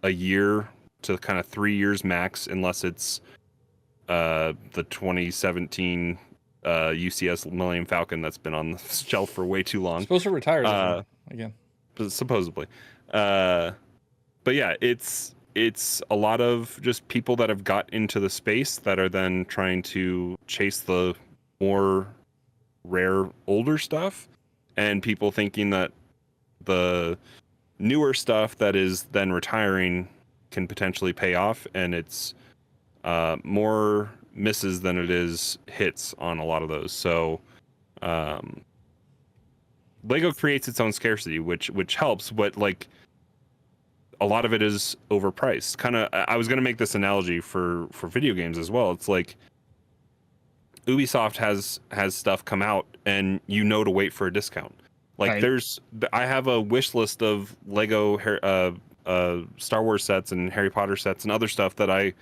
S4: a year to kind of 3 years max, unless it's the 2017 UCS Millennium Falcon that's been on the shelf for way too long.
S2: Supposed to retire again.
S4: Supposedly. But yeah, it's a lot of just people that have got into the space that are then trying to chase the more rare older stuff, and people thinking that the newer stuff that is then retiring can potentially pay off, and it's more misses than it is hits on a lot of those. So Lego creates its own scarcity, which helps, but like a lot of it is overpriced. Kind of, I was going to make this analogy for video games as well. It's like Ubisoft has stuff come out and you know to wait for a discount. Like
S3: Right.
S4: I have a wish list of Lego Star Wars sets and Harry Potter sets and other stuff that I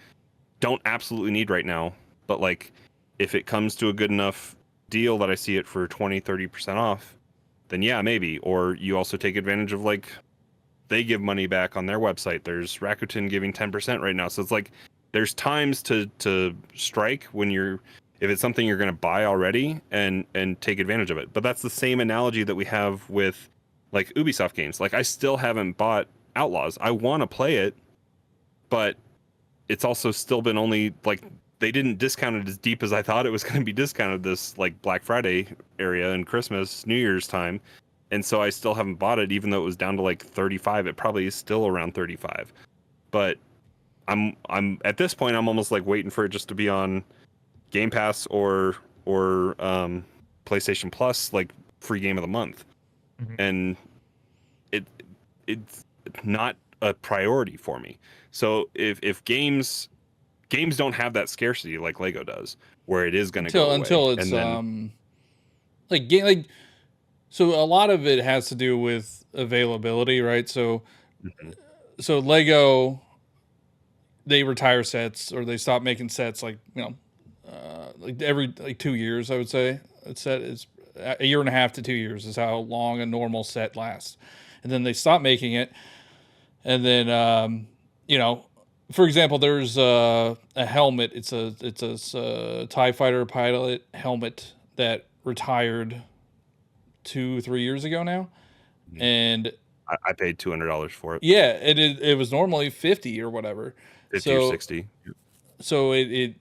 S4: don't absolutely need right now. But like if it comes to a good enough deal that I see it for 20-30% off, then yeah, maybe. Or you also take advantage of like they give money back on their website. There's Rakuten giving 10% right now. So it's like there's times to strike when if it's something you're going to buy already and take advantage of it. But that's the same analogy that we have with like Ubisoft games. Like I still haven't bought Outlaws. I want to play it, but it's also still been only like they didn't discount it as deep as I thought it was going to be discounted this like Black Friday area and Christmas, New Year's time. And so I still haven't bought it, even though it was down to like 35. It probably is still around 35. But I'm at this point, I'm almost like waiting for it just to be on Game Pass or PlayStation Plus, like free game of the month.
S3: Mm-hmm.
S4: And it's not a priority for me. So if games don't have that scarcity like Lego does, where it is going to go away,
S2: until it's
S4: and then,
S2: so a lot of it has to do with availability, right? So
S4: Mhm.
S2: so Lego, they retire sets or they stop making sets like like every 2 years. I would say a set is a year and a half to 2 years is how long a normal set lasts, and then they stop making it. And then, you know, for example, there's a helmet. It's a TIE fighter pilot helmet that retired 2-3 years ago now. And
S4: I paid $200 for it.
S2: yeah, it was normally 50 or whatever.
S4: 50 or 60.
S2: So it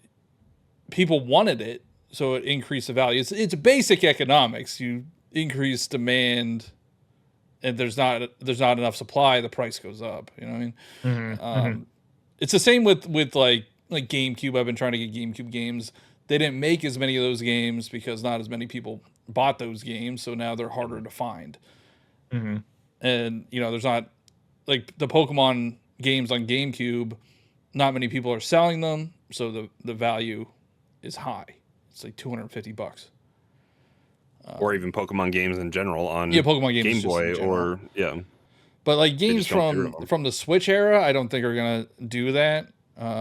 S2: people wanted it, so it increased the value. It's basic economics. You increase demand, and there's not enough supply, the price goes up. You know what I mean? It's the same with like GameCube. I've been trying to get GameCube games. They didn't make as many of those games because not as many people bought those games, so now they're harder to find. And you know, there's not like the Pokemon games on GameCube. Not many people are selling them, so the value is high. It's like $250.
S4: Or even Pokemon games in general on
S2: Pokemon games
S4: Game Boy or
S2: But like games from the Switch era, I don't think are gonna do that.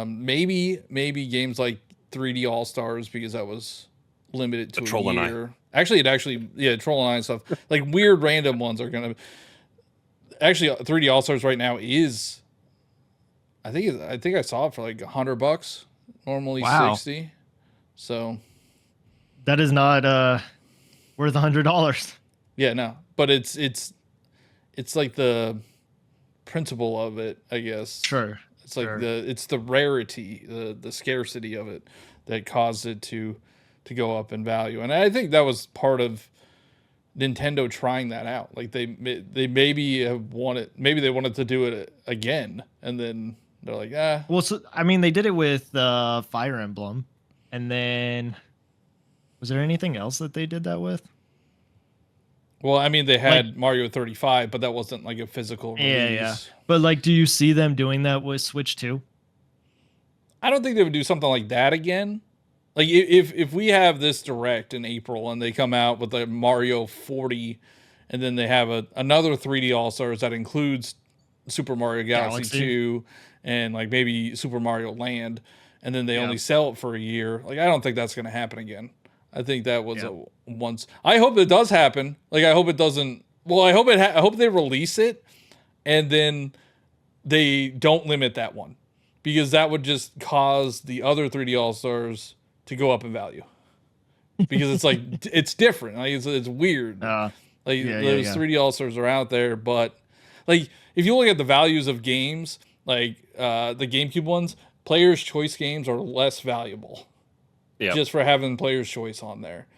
S2: Maybe games like 3D All Stars, because that was limited to a year. Actually, Troll and I and stuff, like weird random ones are gonna. Actually, 3D All Stars right now is. I think I saw it for like $100. Normally 60. So.
S3: That is not worth $100.
S2: Yeah, no, but it's like the principle of it, I guess.
S3: Sure.
S2: It's like it's the rarity, the scarcity of it that caused it to go up in value. And I think that was part of Nintendo trying that out. Like they maybe they wanted to do it again, and then they're like, ah.
S3: Well, so, I mean, they did it with Fire Emblem, and then was there anything else that they did that with?
S2: Well, I mean, they had Mario 35, but that wasn't like a physical release.
S3: Yeah. But like, do you see them doing that with Switch 2?
S2: I don't think they would do something like that again. Like if we have this direct in April and they come out with a Mario 40, and then they have another 3D All Stars that includes Super Mario Galaxy 2 and like maybe Super Mario Land, and then they only sell it for a year. Like I don't think that's going to happen again. I think that was once. I hope it does happen. Like I hope it doesn't. Well, I hope they release it, and then they don't limit that one, because that would just cause the other 3D All Stars to go up in value, because it's like it's different. Like it's weird. Those 3D All Stars are out there, but like if you look at the values of games, like the GameCube ones, Player's Choice games are less valuable. Yeah. Just for having Player's Choice on there.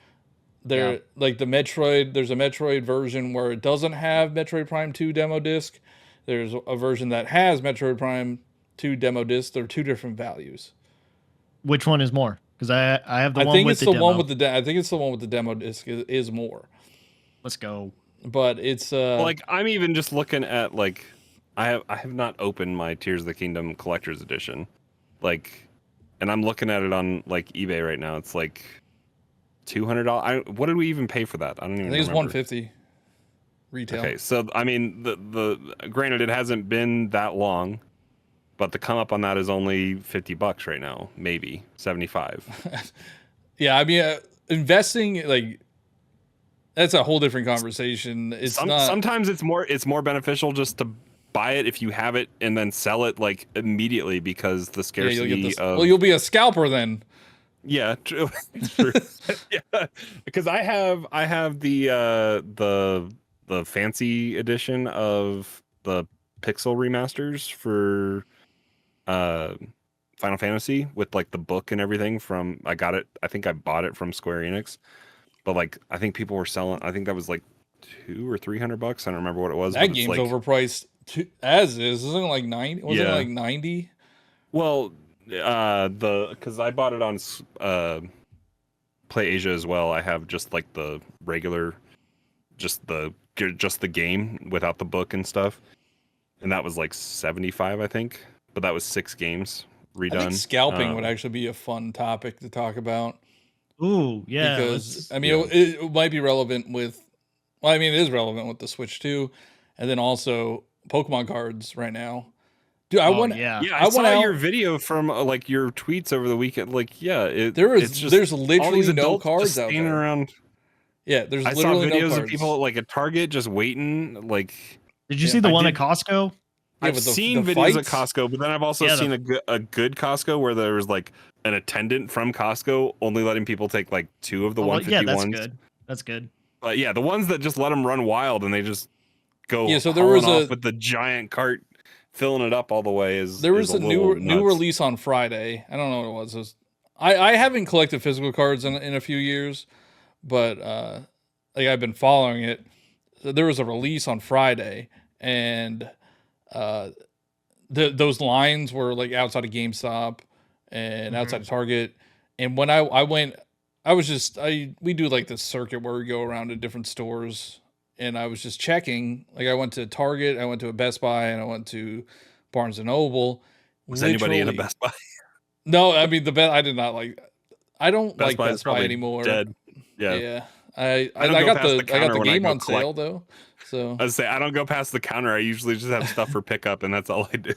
S2: Like the Metroid, there's a Metroid version where it doesn't have Metroid Prime 2 demo disc. There's a version that has Metroid Prime 2 demo disc. They're two different values.
S3: Which one is more? Because I have the one with the demo.
S2: I think it's the one with the demo disc is more.
S3: Let's go.
S2: But it's
S4: like I'm even just looking at like I have not opened my Tears of the Kingdom Collector's Edition. Like, and I'm looking at it on like eBay right now. It's like $200. What did we even pay for that? I don't even remember.
S2: I think it's $150 retail.
S4: Okay, so I mean, the granted, it hasn't been that long, but the come up on that is only $50 right now, maybe 75.
S2: Yeah, I mean, investing, like, that's a whole different conversation. It's not.
S4: Sometimes it's more beneficial just to buy it if you have it and then sell it like immediately, because the scarcity
S2: well, you'll be a scalper then.
S4: Yeah, true. True. Yeah, because I have the fancy edition of the Pixel remasters for Final Fantasy with like the book and everything from. I think I bought it from Square Enix, but like I think people were selling. I think that was like $200 or $300. I don't remember what it was.
S2: That game's like, overpriced as is. Isn't it like 90? Wasn't it like 90?
S4: Well, because I bought it on Play Asia as well. I have just like the regular, just the game without the book and stuff, and that was like 75, I think. But that was 6 games redone. I think
S2: scalping would actually be a fun topic to talk about.
S3: Ooh, yeah.
S2: Because I mean, it might be relevant with. Well, I mean, it is relevant with the Switch too, and then also Pokemon cards right now. Dude, I
S4: saw your video from like your tweets over the weekend. Like, there's
S2: literally no cards out there
S4: around.
S2: Yeah, there's
S4: I
S2: literally
S4: saw videos
S2: no cards.
S4: of people at like a Target just waiting. Like,
S3: did you see the one at Costco?
S4: I've
S2: but
S4: seen
S2: the
S4: videos at
S2: fights?
S4: Costco, but then I've also seen a good Costco where there was like an attendant from Costco only letting people take like 2 of the 151s.
S3: That's good. That's good.
S4: But yeah, the ones that just let them run wild and they just go
S2: So there
S4: hauling
S2: was
S4: off with the giant cart, filling it up all the way
S2: there was
S4: a
S2: a new
S4: nuts.
S2: release on Friday. I don't know what it was. I haven't collected physical cards in a few years, but like I've been following it. There was a release on Friday, and those lines were like outside of GameStop and outside of Target. And when I went, we do like this circuit where we go around to different stores, and I was just checking. Like I went to Target, I went to a Best Buy, and I went to Barnes and Noble.
S4: Was anybody in a Best Buy?
S2: No, I mean I did not like. I don't
S4: Best
S2: like
S4: Buy
S2: Best Buy anymore.
S4: Dead. Yeah.
S2: Yeah. I
S4: don't
S2: got
S4: past
S2: the game on
S4: collect.
S2: sale though. So
S4: I say I don't go past the counter. I usually just have stuff for pickup, and that's all I do.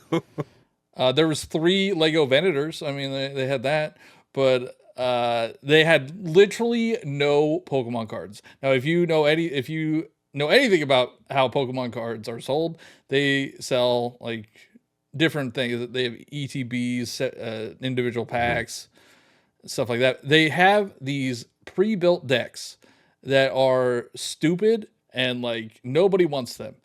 S2: there was 3 Lego Venators. I mean, they had that, but they had literally no Pokemon cards. Now, if you know anything about how Pokemon cards are sold, they sell like different things. They have ETBs, individual packs, stuff like that. They have these pre-built decks that are stupid and like nobody wants them.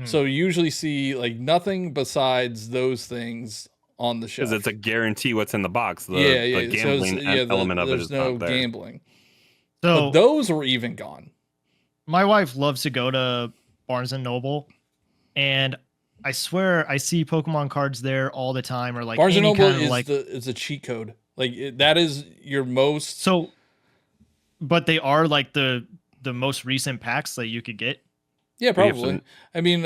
S2: So you usually see like nothing besides those things on the shelf.
S4: Because it's a guarantee what's in the box. The gambling element of it is
S2: no
S4: not there.
S2: gambling.
S3: So
S2: but those were even gone.
S3: My wife loves to go to Barnes and Noble, and I swear I see Pokemon cards there all the time. Or like
S2: Barnes and Noble is
S3: like
S2: is a cheat code. Like that is your most.
S3: So, but they are like the most recent packs that you could get.
S2: Yeah, probably. I mean,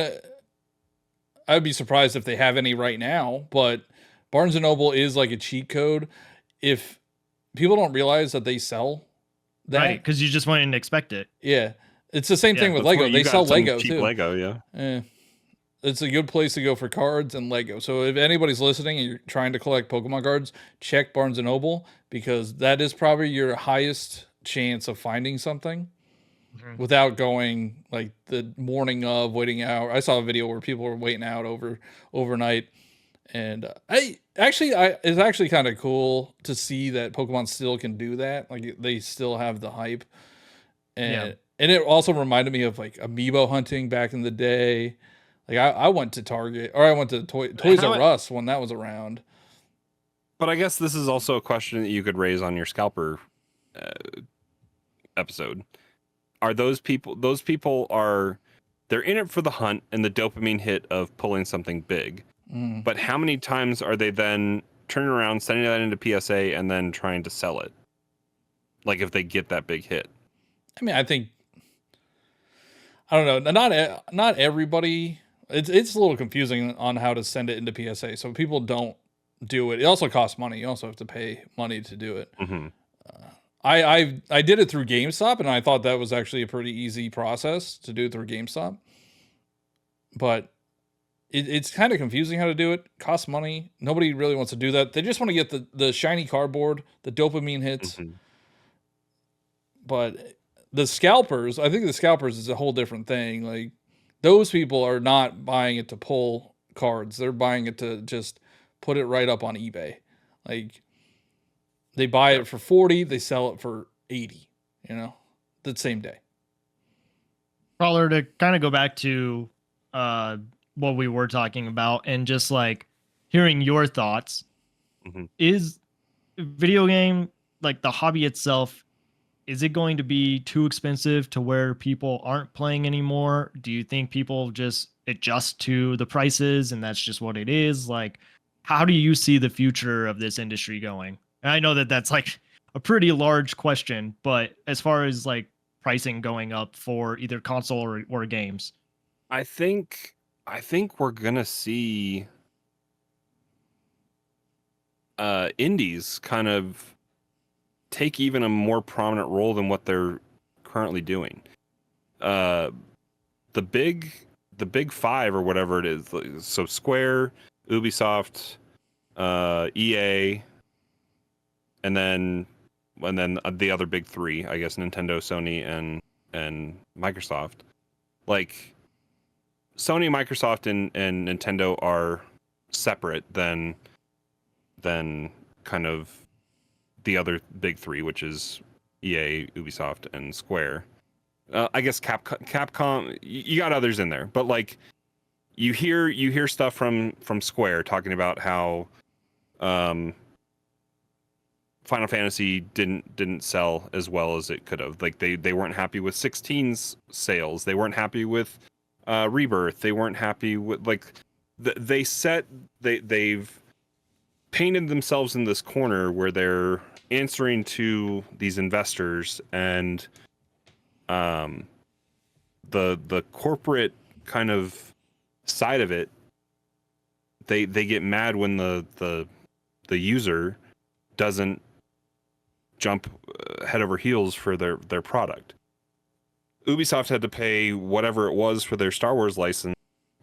S2: I would be surprised if they have any right now, but Barnes and Noble is like a cheat code. If people don't realize that they sell that,
S3: right? Because you just wouldn't expect it.
S2: Yeah, it's the same thing with Lego. They sell Lego
S4: cheap
S2: too.
S4: Lego, yeah.
S2: It's a good place to go for cards and Lego. So if anybody's listening and you're trying to collect Pokemon cards, check Barnes and Noble because that is probably your highest chance of finding something. Without going like the morning of waiting out. I saw a video where people were waiting out overnight, and it's actually kind of cool to see that Pokemon still can do that. Like they still have the hype, and it also reminded me of like amiibo hunting back in the day. Like I went to Target or I went to Toys R Us when that was around.
S4: But I guess this is also a question that you could raise on your scalper episode. Are those people they're in it for the hunt and the dopamine hit of pulling something big. But how many times are they then turning around, sending that into PSA and then trying to sell it? Like if they get that big hit.
S2: I mean, I don't know. Not everybody. It's a little confusing on how to send it into PSA. So people don't do it. It also costs money. You also have to pay money to do it. I did it through GameStop, and I thought that was actually a pretty easy process to do it through GameStop. But it's kind of confusing how to do it. Costs money. Nobody really wants to do that. They just want to get the shiny cardboard, the dopamine hits. But the scalpers, I think the scalpers is a whole different thing. Like those people are not buying it to pull cards. They're buying it to just put it right up on eBay. Like they buy it for 40, they sell it for 80, the same day.
S3: Crawler, to kind of go back to what we were talking about and just like hearing your thoughts, is video game, like the hobby itself, is it going to be too expensive to where people aren't playing anymore? Do you think people just adjust to the prices and that's just what it is? Like, how do you see the future of this industry going? And I know that that's like a pretty large question, but as far as like pricing going up for either console or games,
S4: I think we're gonna see indies kind of take even a more prominent role than what they're currently doing. The big five or whatever it is. So Square, Ubisoft, EA. And then the other big three, I guess, Nintendo, Sony, and Microsoft. Like, Sony, Microsoft, and Nintendo are separate than kind of the other big three, which is EA, Ubisoft, and Square. I guess Capcom. You got others in there, but like you hear stuff from Square talking about how Final Fantasy didn't sell as well as it could have. Like they weren't happy with 16's sales. They weren't happy with Rebirth. They weren't happy with like they've painted themselves in this corner where they're answering to these investors, and the corporate kind of side of it, they get mad when the user doesn't jump head over heels for their product. Ubisoft had to pay whatever it was for their Star Wars license,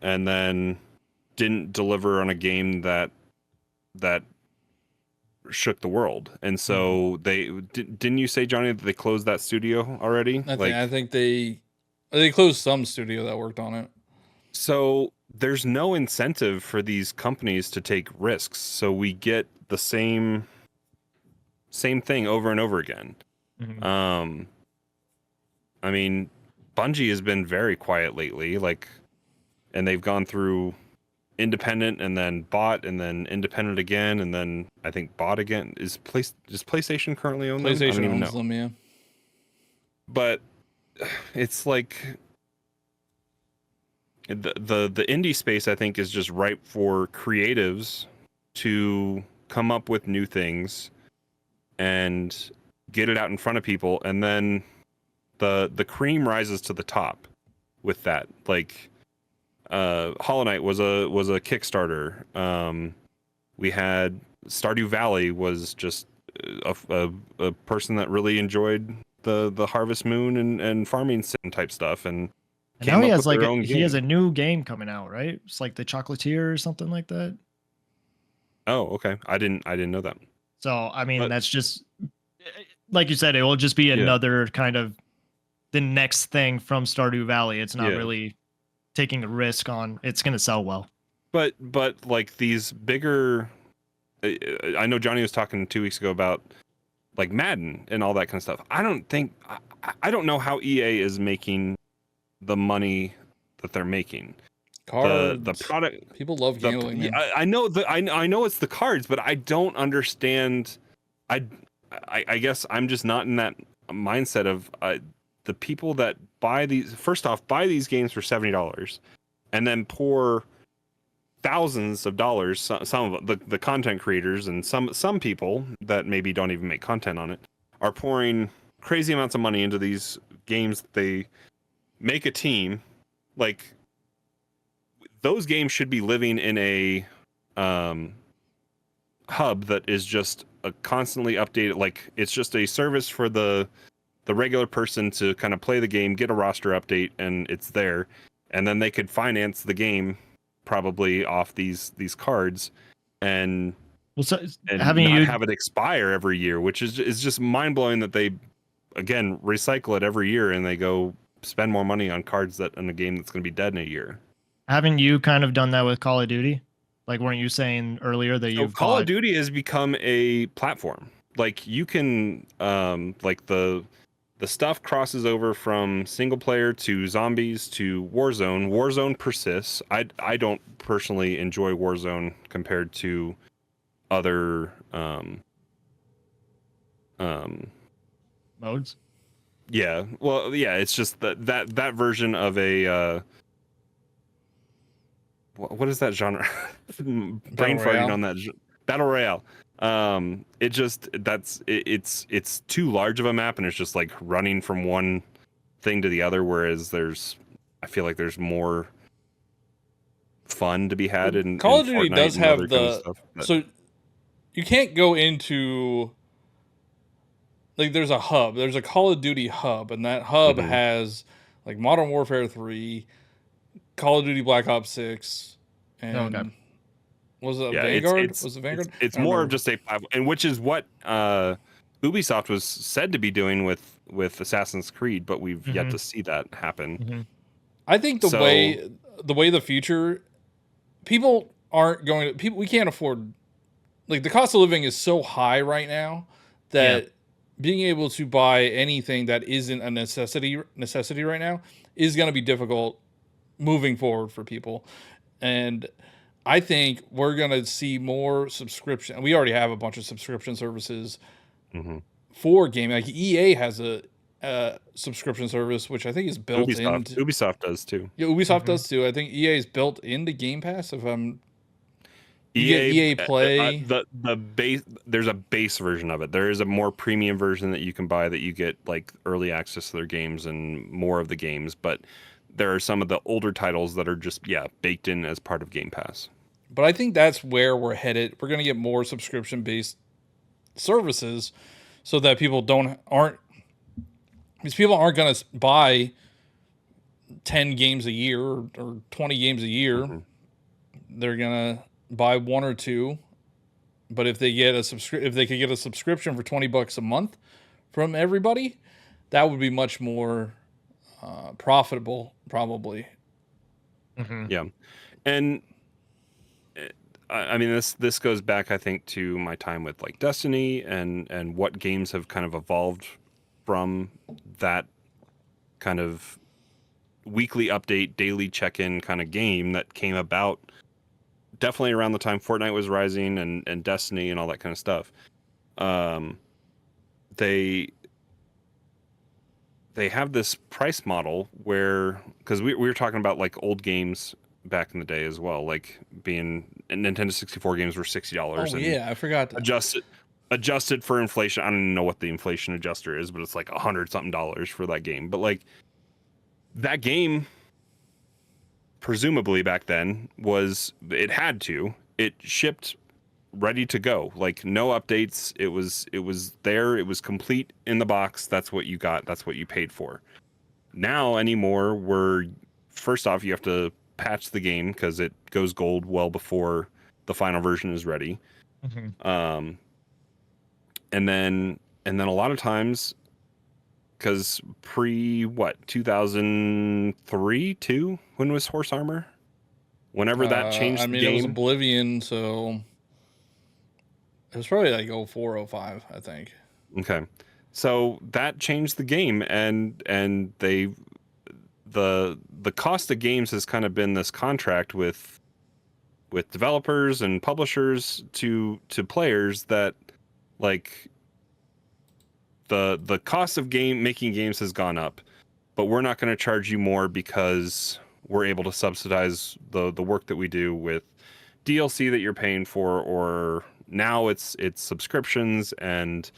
S4: and then didn't deliver on a game that shook the world. And so didn't you say, Johnny, that they closed that studio already?
S2: I think they closed some studio that worked on it.
S4: So there's no incentive for these companies to take risks. So we get the same thing over and over again. Mm-hmm. I mean, Bungie has been very quiet lately, and they've gone through independent and then bought and then independent again and then I think bought again. Does PlayStation currently own them?
S2: PlayStation owns them, yeah.
S4: But it's like the indie space, I think, is just ripe for creatives to come up with new things and get it out in front of people, and then the cream rises to the top with that. Like Hollow Knight was a Kickstarter. We had Stardew Valley was just a person that really enjoyed the Harvest Moon and farming sim type stuff, and
S3: now he has he has a new game coming out, right? It's like the Chocolatier or something like that.
S4: Oh, okay. I didn't know that.
S3: So I mean, that's just like you said. It will just be another kind of the next thing from Stardew Valley. It's not really taking a risk on it's going to sell well. But
S4: like these bigger, I know Johnny was talking 2 weeks ago about like Madden and all that kind of stuff. I don't know how EA is making the money that they're making.
S2: Cards.
S4: The product.
S2: People love gambling.
S4: I know I know it's the cards, but I don't understand. I guess I'm just not in that mindset of the people that buy these. First off, buy these games for $70, and then pour thousands of dollars. Some of the content creators and some people that maybe don't even make content on it are pouring crazy amounts of money into these games. They make a team. Like those games should be living in a hub that is just a constantly updated. Like it's just a service for the regular person to kind of play the game, get a roster update, and it's there. And then they could finance the game probably off these cards and have it expire every year, which is just mind blowing that they again recycle it every year and they go spend more money on cards that in a game that's going to be dead in a year. Haven't
S3: you kind of done that with Call of Duty? Like, weren't you saying earlier that you've
S4: Call of Duty has become a platform. Like you can like the stuff crosses over from single player to zombies to Warzone. Warzone persists. I don't personally enjoy Warzone compared to other
S3: modes.
S4: Yeah. Well, yeah, it's just that version of a what is that genre? Brain farting on that Battle Royale. It's too large of a map and it's just like running from one thing to the other, whereas I feel like there's more fun to be had in
S2: Call of Duty does have so you can't go into like there's a hub. There's a Call of Duty hub, and that hub has like Modern Warfare 3, Call of Duty Black Ops 6, and was it Vanguard? Was it Vanguard?
S4: It's more of just a platform, and which is what Ubisoft was said to be doing with Assassin's Creed, but we've yet to see that happen.
S2: I think the way the way the future, people aren't going to people. We can't afford, like, the cost of living is so high right now that being able to buy anything that isn't a necessity right now is going to be difficult moving forward for people. And I think we're going to see more subscription. We already have a bunch of subscription services for gaming. Like EA has a subscription service, which I think is built into
S4: Ubisoft does too.
S2: Yeah, Ubisoft does too. I think EA is built into Game Pass. If I'm You get
S4: EA
S2: EA Play.
S4: The base, there's a base version of it. There is a more premium version that you can buy that you get like early access to their games and more of the games, but there are some of the older titles that are just baked in as part of Game Pass.
S2: But I think that's where we're headed. We're going to get more subscription based services so that people aren't going to buy 10 games a year or 20 games a year. They're going to buy one or two. But if they get if they could get a subscription for $20 a month from everybody, that would be much more profitable, probably.
S4: Yeah. And I mean, this goes back, I think, to my time with like Destiny and what games have kind of evolved from that kind of weekly update, daily check-in kind of game that came about definitely around the time Fortnite was rising and Destiny and all that kind of stuff. They have this price model where, because we were talking about like old games back in the day as well, like being Nintendo 64 games were $60.
S2: Oh yeah, I forgot that.
S4: Adjusted for inflation. I don't even know what the inflation adjuster is, but it's like $100-something for that game. But like that game, presumably back then it shipped ready to go, like no updates. It was there. It was complete in the box. That's what you got. That's what you paid for. Now anymore, first off, you have to patch the game because it goes gold well before the final version is ready. And then a lot of times, because 2003, when was Horse Armor? Whenever that changed the game.
S2: It was Oblivion, so it was probably like 04, 05, I think.
S4: Okay. So that changed the game, and the cost of games has kind of been this contract with developers and publishers to players that, like, the cost of making games has gone up, but we're not going to charge you more because we're able to subsidize the work that we do with DLC that you're paying for, or now it's subscriptions and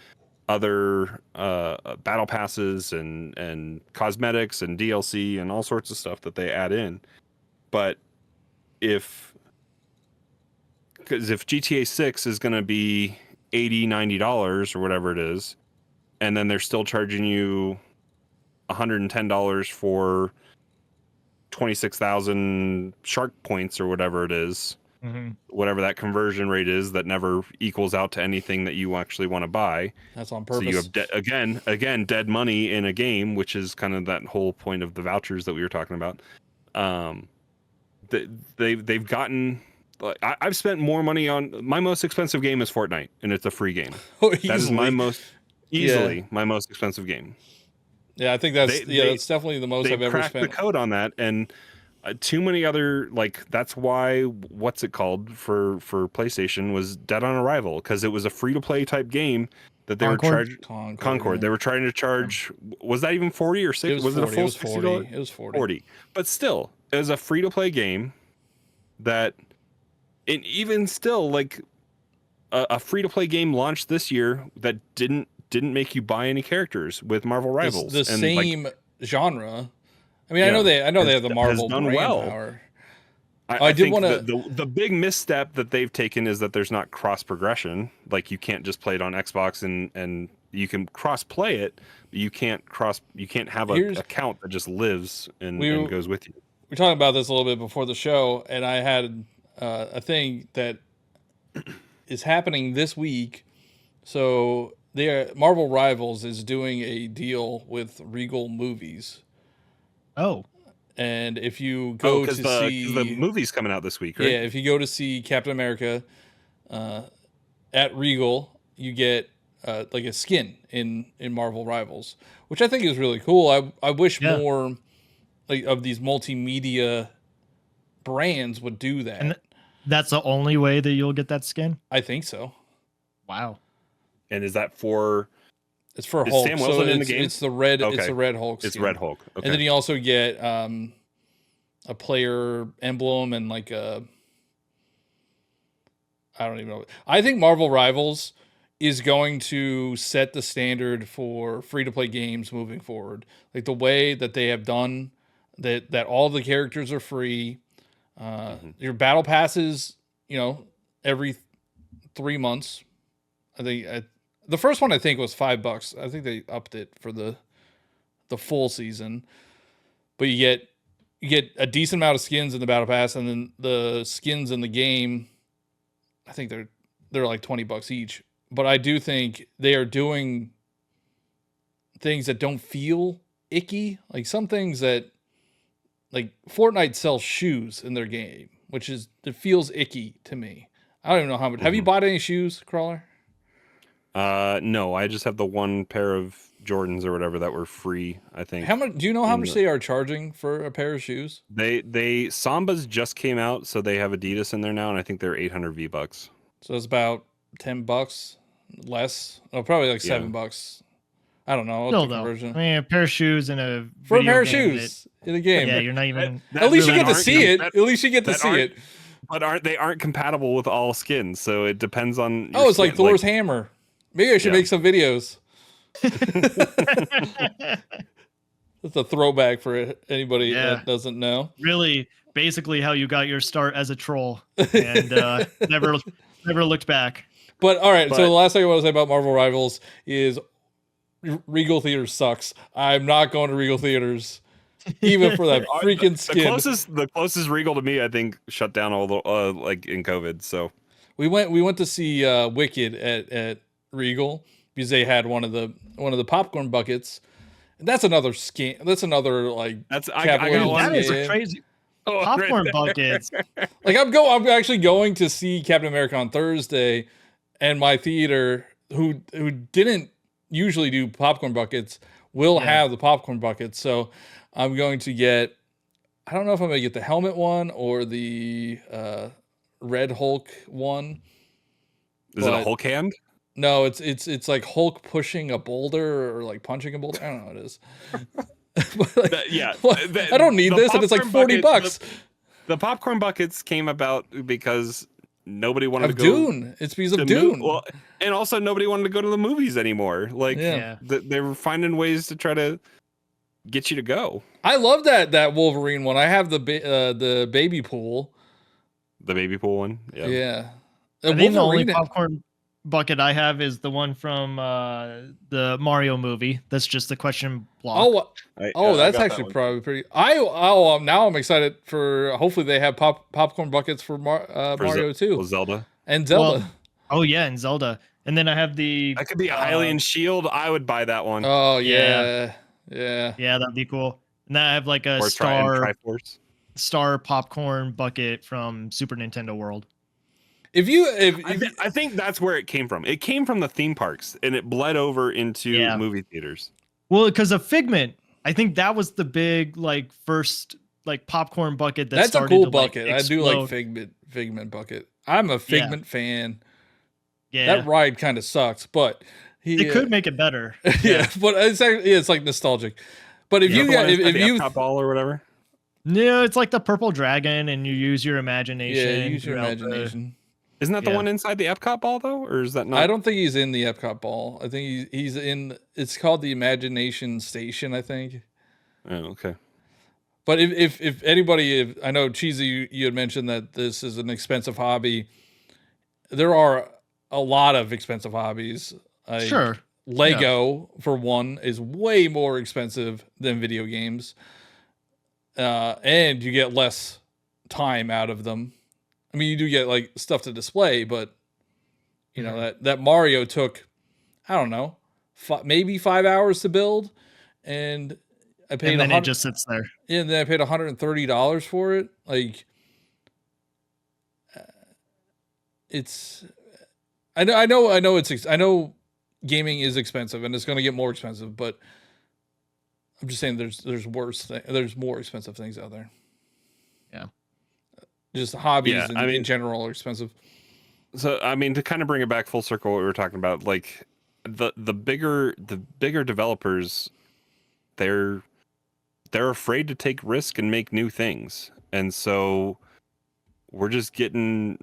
S4: other battle passes and cosmetics and DLC and all sorts of stuff that they add in. But if GTA 6 is going to be $80-$90 or whatever it is, and then they're still charging you $110 for 26,000 shark points or whatever it is, whatever that conversion rate is that never equals out to anything that you actually want to buy.
S2: That's on purpose.
S4: So you have again dead money in a game, which is kind of that whole point of the vouchers that we were talking about. They've gotten. I've spent more money on my most expensive game is Fortnite, and it's a free game. That is my most expensive game.
S2: Yeah, I think that's definitely the most I've ever spent.
S4: They cracked the code on that, and too many other, like, that's why what's it called for PlayStation was Dead on Arrival, because it was a free to play type game that they were charging Concord. They were trying to charge. Was that even 40 or 60? Was it a full $60?
S2: It was 40.
S4: But still, it was a free to play game that, and even still, like a free to play game launched this year that didn't make you buy any characters with Marvel Rivals.
S2: The same genre. I mean, I know they have the Marvel brand power.
S4: I did want to. The big misstep that they've taken is that there's not cross progression. Like, you can't just play it on Xbox and you can cross play it, but you can't have an account that just lives and goes with you.
S2: We talked about this a little bit before the show, and I had a thing that is happening this week. So Marvel Rivals is doing a deal with Regal Movies.
S3: Oh.
S2: And if you go to see
S4: the movie's coming out this week, right?
S2: Yeah, if you go to see Captain America at Regal, you get like a skin in Marvel Rivals, which I think is really cool. I wish more like of these multimedia brands would do that.
S3: And that's the only way that you'll get that skin?
S2: I think so.
S3: Wow.
S4: And is that for?
S2: It's for
S4: Is
S2: Hulk.
S4: Sam Wilson
S2: so
S4: in the game?
S2: It's the red.
S4: Okay.
S2: It's a red Hulk.
S4: It's
S2: skin.
S4: Red Hulk. Okay.
S2: And then you also get a player emblem and like a. I don't even know. I think Marvel Rivals is going to set the standard for free-to-play games moving forward. Like the way that they have done that all the characters are free. Your battle passes, every 3 months. I think the first one I think was $5. I think they upped it for the full season. But you get a decent amount of skins in the battle pass, and then the skins in the game, I think they're like $20 each. But I do think they are doing things that don't feel icky. Like some things that, like Fortnite sells shoes in their game, it feels icky to me. I don't even know how much. Have you bought any shoes, Crawler?
S4: No, I just have the one pair of Jordans or whatever that were free, I think.
S2: How much? Do you know how much they are charging for a pair of shoes?
S4: They Sambas just came out, so they have Adidas in there now, and I think they're 800 V-bucks.
S2: So it's about $10 less. Oh, probably like $7. I don't know.
S3: No, though. I mean, a pair of shoes and a
S2: for a pair of shoes in a game.
S3: Yeah, you're not even.
S2: At least you get to see it. At least you get to see it.
S4: But aren't compatible with all skins, so it depends on.
S2: Oh, it's like Thor's hammer. Maybe I should make some videos. It's a throwback for anybody that doesn't know.
S3: Really, basically how you got your start as a troll and never looked back.
S2: But all right, so the last thing I want to say about Marvel Rivals is Regal Theaters sucks. I'm not going to Regal Theaters, even for that freaking skin.
S4: The closest Regal to me, I think, shut down all the like in COVID. So
S2: we went to see Wicked at Regal because they had one of the popcorn buckets. That's another skin. That's another like.
S3: That is a crazy. Popcorn buckets.
S2: Like I'm actually going to see Captain America on Thursday, and my theater who didn't usually do popcorn buckets will have the popcorn buckets. So I'm going to get. I don't know if I'm going to get the helmet one or the Red Hulk one.
S4: Is it a Hulk hand?
S2: No, it's like Hulk pushing a boulder or like punching a boulder. I don't know what it is. I don't need this, and it's like $40.
S4: The popcorn buckets came about because nobody wanted to go.
S2: Dune. It's because of Dune.
S4: Well, and also nobody wanted to go to the movies anymore. Like they were finding ways to try to get you to go.
S2: I love that Wolverine one. I have the baby pool.
S4: The baby pool one.
S2: Yeah.
S3: I think the only popcorn bucket I have is the one from the Mario movie. That's just the question block.
S2: That's actually probably pretty. Now I'm excited for. Hopefully they have popcorn buckets for Mario too.
S4: Zelda
S2: and Zelda.
S3: And Zelda. And then I have the.
S4: That could be a Hylian shield. I would buy that one.
S2: Oh yeah.
S3: That'd be cool. And then I have like a star popcorn bucket from Super Nintendo World.
S4: I think that's where it came from. It came from the theme parks and it bled over into movie theaters.
S3: Well, because of Figment, I think that was the big first popcorn bucket that
S2: that's
S3: started
S2: a cool
S3: to,
S2: bucket. I do like Figment bucket. I'm a Figment fan. Yeah, that ride kind of sucks, but
S3: they could make it better.
S2: But it's like nostalgic. But if you
S4: Epcot ball or whatever.
S3: No, it's like the purple dragon, and you use your imagination.
S2: Yeah, use your imagination.
S4: Isn't that the one inside the Epcot ball though, or is that not?
S2: I don't think he's in the Epcot ball. I think he's in. It's called the Imagination Station, I think.
S4: Oh, okay.
S2: But if anybody, I know Cheesy, you had mentioned that this is an expensive hobby. There are a lot of expensive hobbies.
S3: Sure.
S2: Lego, for one, is way more expensive than video games. And you get less time out of them. I mean, you do get stuff to display, but you know that Mario took, I don't know, maybe 5 hours to build, and I paid
S3: and then it just sits there.
S2: Yeah, and then I paid $130 for it. Like, it's. I know gaming is expensive and it's going to get more expensive, but I'm just saying there's more expensive things out there.
S3: Yeah.
S2: Just hobbies in general are expensive.
S4: So I mean, to kind of bring it back full circle, what we were talking about, like the bigger developers, they're afraid to take risk and make new things, and so we're just getting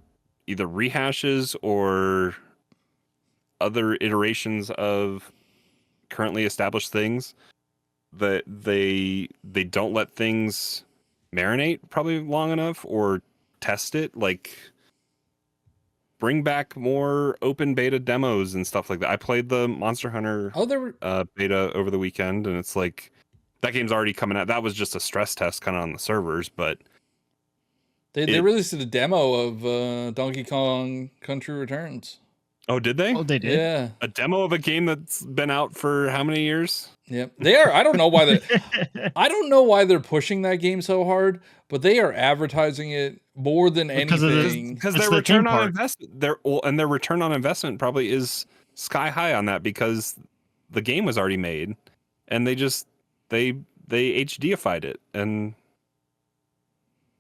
S4: either rehashes or other iterations of currently established things that they don't let things marinate probably long enough or test it. Like, bring back more open beta demos and stuff like that. I played the Monster Hunter beta over the weekend, and it's like that game's already coming out. That was just a stress test kind of on the servers, but
S2: they released a demo of Donkey Kong Country Returns.
S4: Oh, did they?
S3: Oh, they did.
S2: Yeah,
S4: a demo of a game that's been out for how many years?
S2: Yep, they are. I don't know why they're pushing that game so hard, but they are advertising it more than anything.
S4: Because their return on investment, their return on investment probably is sky high on that, because the game was already made, and they HDified it, and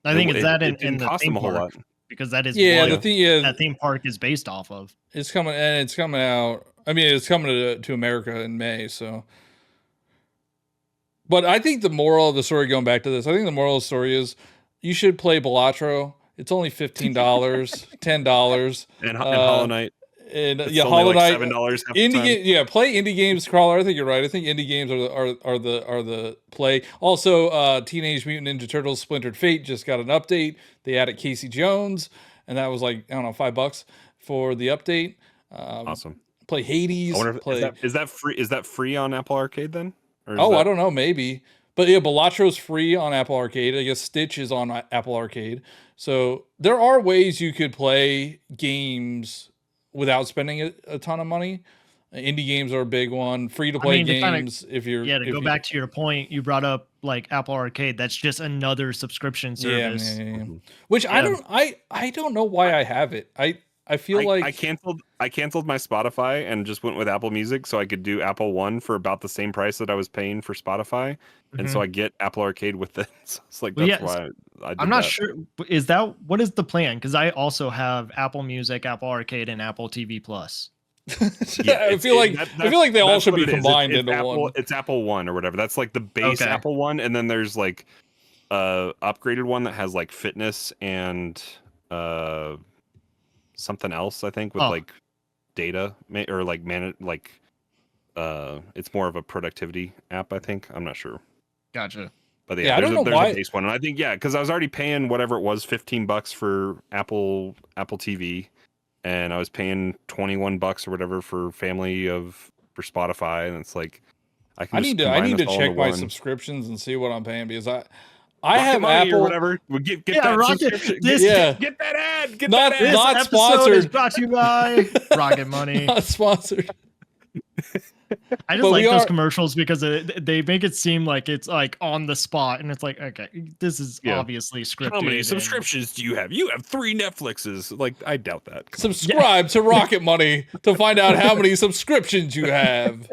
S3: I think it's that in the
S4: cost
S3: theme
S4: them a whole
S3: park,
S4: lot.
S3: because that is
S2: that
S3: theme park is based off of.
S2: It's coming out. I mean, it's coming to America in May, so. But I think the moral of the story, going back to this, I think the moral of the story is you should play Balatro. It's only $15, $10.
S4: And Hollow Knight.
S2: And Hollow Knight,
S4: $7
S2: play indie games, Crawler. I think you're right. I think indie games are the play. Also, Teenage Mutant Ninja Turtles: Splintered Fate just got an update. They added Casey Jones, and that was like, I don't know, $5 for the update.
S4: Awesome.
S2: Play Hades.
S4: Is that free? Is that free on Apple Arcade then?
S2: I don't know, maybe. But yeah, Balatro's free on Apple Arcade. I guess Stitch is on Apple Arcade. So there are ways you could play games without spending a ton of money. Indie games are a big one. Free to play games.
S3: To go back to your point, you brought up like Apple Arcade. That's just another subscription service.
S2: Yeah. Which I don't know why I have it. I feel like
S4: I canceled my Spotify and just went with Apple Music, so I could do Apple One for about the same price that I was paying for Spotify, and so I get Apple Arcade with it. So it's like why I did
S3: I'm not sure. What is the plan? Because I also have Apple Music, Apple Arcade, and Apple TV Plus.
S2: I feel like they all should be combined into
S4: Apple,
S2: one.
S4: It's Apple One or whatever. That's like the base Apple One, and then there's like upgraded one that has like fitness and something else, I think, with like data or like it's more of a productivity app, I think. I'm not sure.
S3: Gotcha.
S4: But yeah,
S2: I don't know why.
S4: A base one, and I think because I was already paying whatever it was, $15 for Apple TV, and I was paying $21 or whatever for for Spotify, and it's like I need
S2: to check my subscriptions and see what I'm paying, because I have
S4: Apple
S2: or
S4: whatever. Get that
S3: Rocket.
S4: Get that ad. Get that ad.
S2: Not
S3: episode
S2: sponsored.
S3: Is brought to you by Rocket Money.
S2: Not sponsored.
S3: I just like those commercials because they make it seem like it's like on the spot, and it's like, okay, this is obviously scripted.
S4: How many subscriptions do you have? You have 3 Netflixes. Like, I doubt that.
S2: Subscribe to Rocket Money to find out how many subscriptions you have.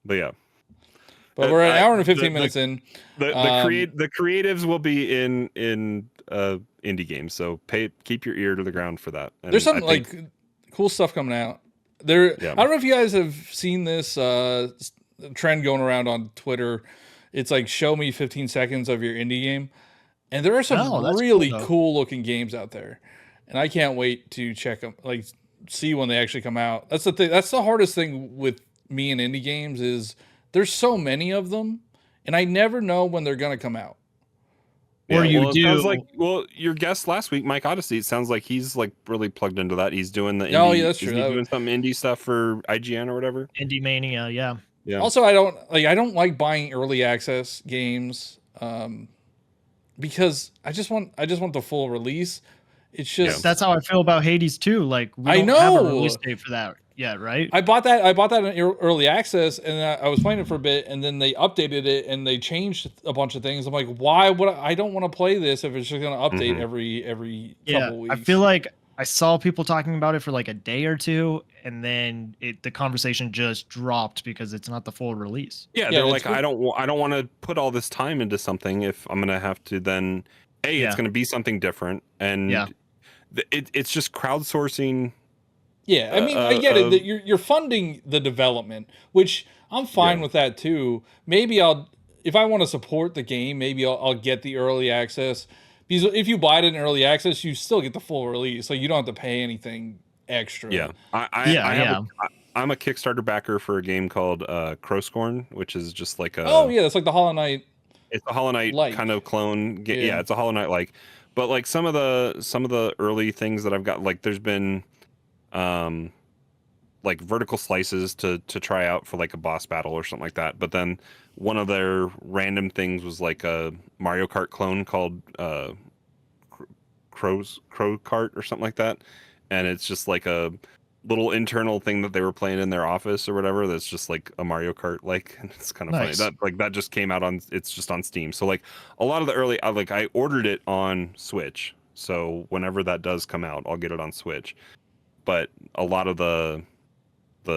S4: But yeah.
S2: But we're an hour and 15 minutes in.
S4: The creatives will be in indie games, so keep your ear to the ground for that. And
S2: there's some cool stuff coming out. I don't know if you guys have seen this trend going around on Twitter. It's like, show me 15 seconds of your indie game, and there are some really cool looking games out there, and I can't wait to check them, like see when they actually come out. That's the thing. That's the hardest thing with me and indie games is there's so many of them, and I never know when they're gonna come out.
S3: Or
S4: It sounds like, your guest last week, Mike Odyssey, it sounds like he's like really plugged into that. He's doing the indie,
S2: that's true.
S4: He's doing some indie stuff for IGN or whatever.
S3: Indie Mania, yeah.
S2: Also, I don't like buying early access games because I just want the full release. It's just
S3: that's how I feel about Hades too. Like, we don't have a release date for that. yet, right?
S2: I bought that in early access, and I was playing it for a bit, and then they updated it and they changed a bunch of things. I'm like, why would I don't want to play this if it's just going to update every couple weeks.
S3: I feel like I saw people talking about it for like a day or two, and then the conversation just dropped because it's not the full release.
S4: Yeah, they're like, I don't want to put all this time into something if I'm gonna have to then it's gonna be something different, and it's just crowdsourcing.
S2: Yeah, I mean, I get it that you're funding the development, which I'm fine with that too. Maybe if I want to support the game, maybe I'll get the early access. Because if you buy it in early access, you still get the full release. Like, you don't have to pay anything extra.
S4: Yeah. I'm a Kickstarter backer for a game called Crowscorn, which is just like a...
S2: Oh, yeah, that's like the Hollow Knight.
S4: It's a Hollow Knight kind of clone. Yeah, it's a Hollow Knight like. But like some of the early things that I've got, like there's been like vertical slices to try out for like a boss battle or something like that. But then one of their random things was like a Mario Kart clone called Crow Kart or something like that, and it's just like a little internal thing that they were playing in their office or whatever. That's just like a Mario Kart like, and it's kind of funny that just came out it's just on Steam. So like a lot of the early I ordered it on Switch, so whenever that does come out, I'll get it on Switch. But a lot of the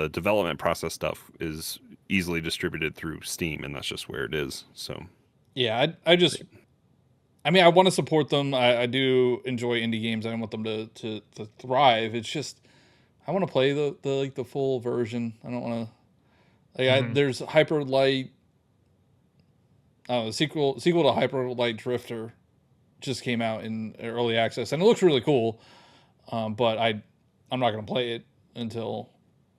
S4: development process stuff is easily distributed through Steam, and that's just where it is. So
S2: yeah, I mean, I want to support them. I do enjoy indie games. I want them to thrive. It's just I want to play the full version. I don't want to there's Hyper Light. The sequel to Hyper Light Drifter just came out in early access, and it looks really cool. But I'm not going to play it until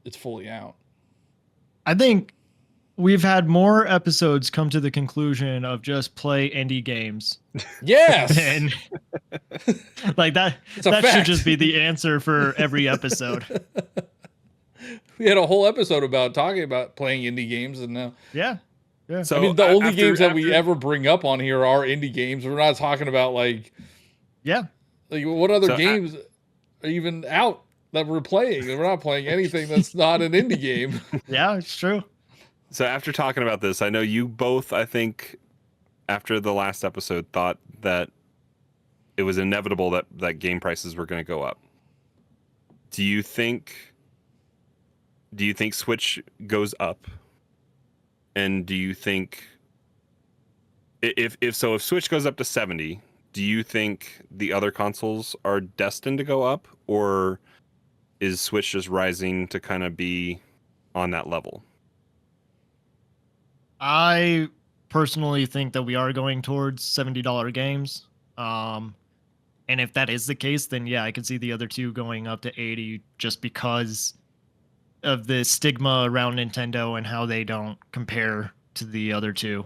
S2: it's fully out.
S3: I think we've had more episodes come to the conclusion of just play indie games.
S2: Yes.
S3: And like that should just be the answer for every episode.
S2: We had a whole episode about talking about playing indie games, and now
S3: So
S2: I mean, the only games that we ever bring up on here are indie games. We're not talking about like what other games are even out that we're playing. We're not playing anything that's not an indie game.
S3: Yeah, it's true.
S4: So after talking about this, I know you both, I think, after the last episode, thought that it was inevitable that game prices were going to go up. Do you think Switch goes up? And do you think if Switch goes up to 70, do you think the other consoles are destined to go up, or is Switch just rising to kind of be on that level?
S3: I personally think that we are going towards $70 games. And if that is the case, then yeah, I can see the other two going up to 80 just because of the stigma around Nintendo and how they don't compare to the other two.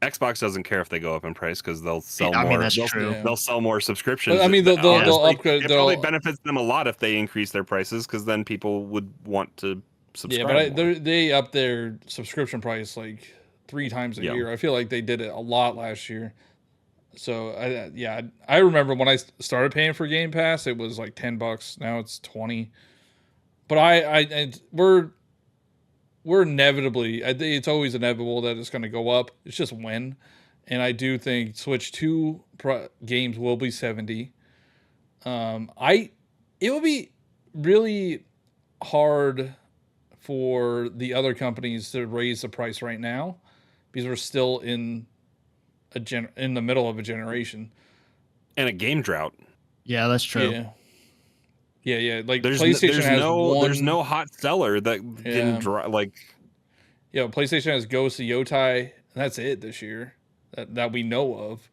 S4: Xbox doesn't care if they go up in price because they'll sell more.
S3: I mean, that's true.
S4: They'll sell more subscriptions.
S2: But, I mean, they'll upgrade.
S4: It probably benefits them a lot if they increase their prices, because then people would want to subscribe. Yeah,
S2: but they up their subscription price like 3 times a year. I feel like they did it a lot last year. So I remember when I started paying for Game Pass, it was like $10. Now it's $20. But we're inevitably, I think it's always inevitable that it's going to go up. It's just when. And I do think Switch 2 games will be 70. It will be really hard for the other companies to raise the price right now, because we're still in the middle of a generation
S4: and a game drought.
S3: Yeah, that's true.
S2: Yeah. Like
S4: there's
S2: PlayStation
S4: there's no hot seller that can
S2: PlayStation has Ghost of Yotai, and that's it this year that we know of.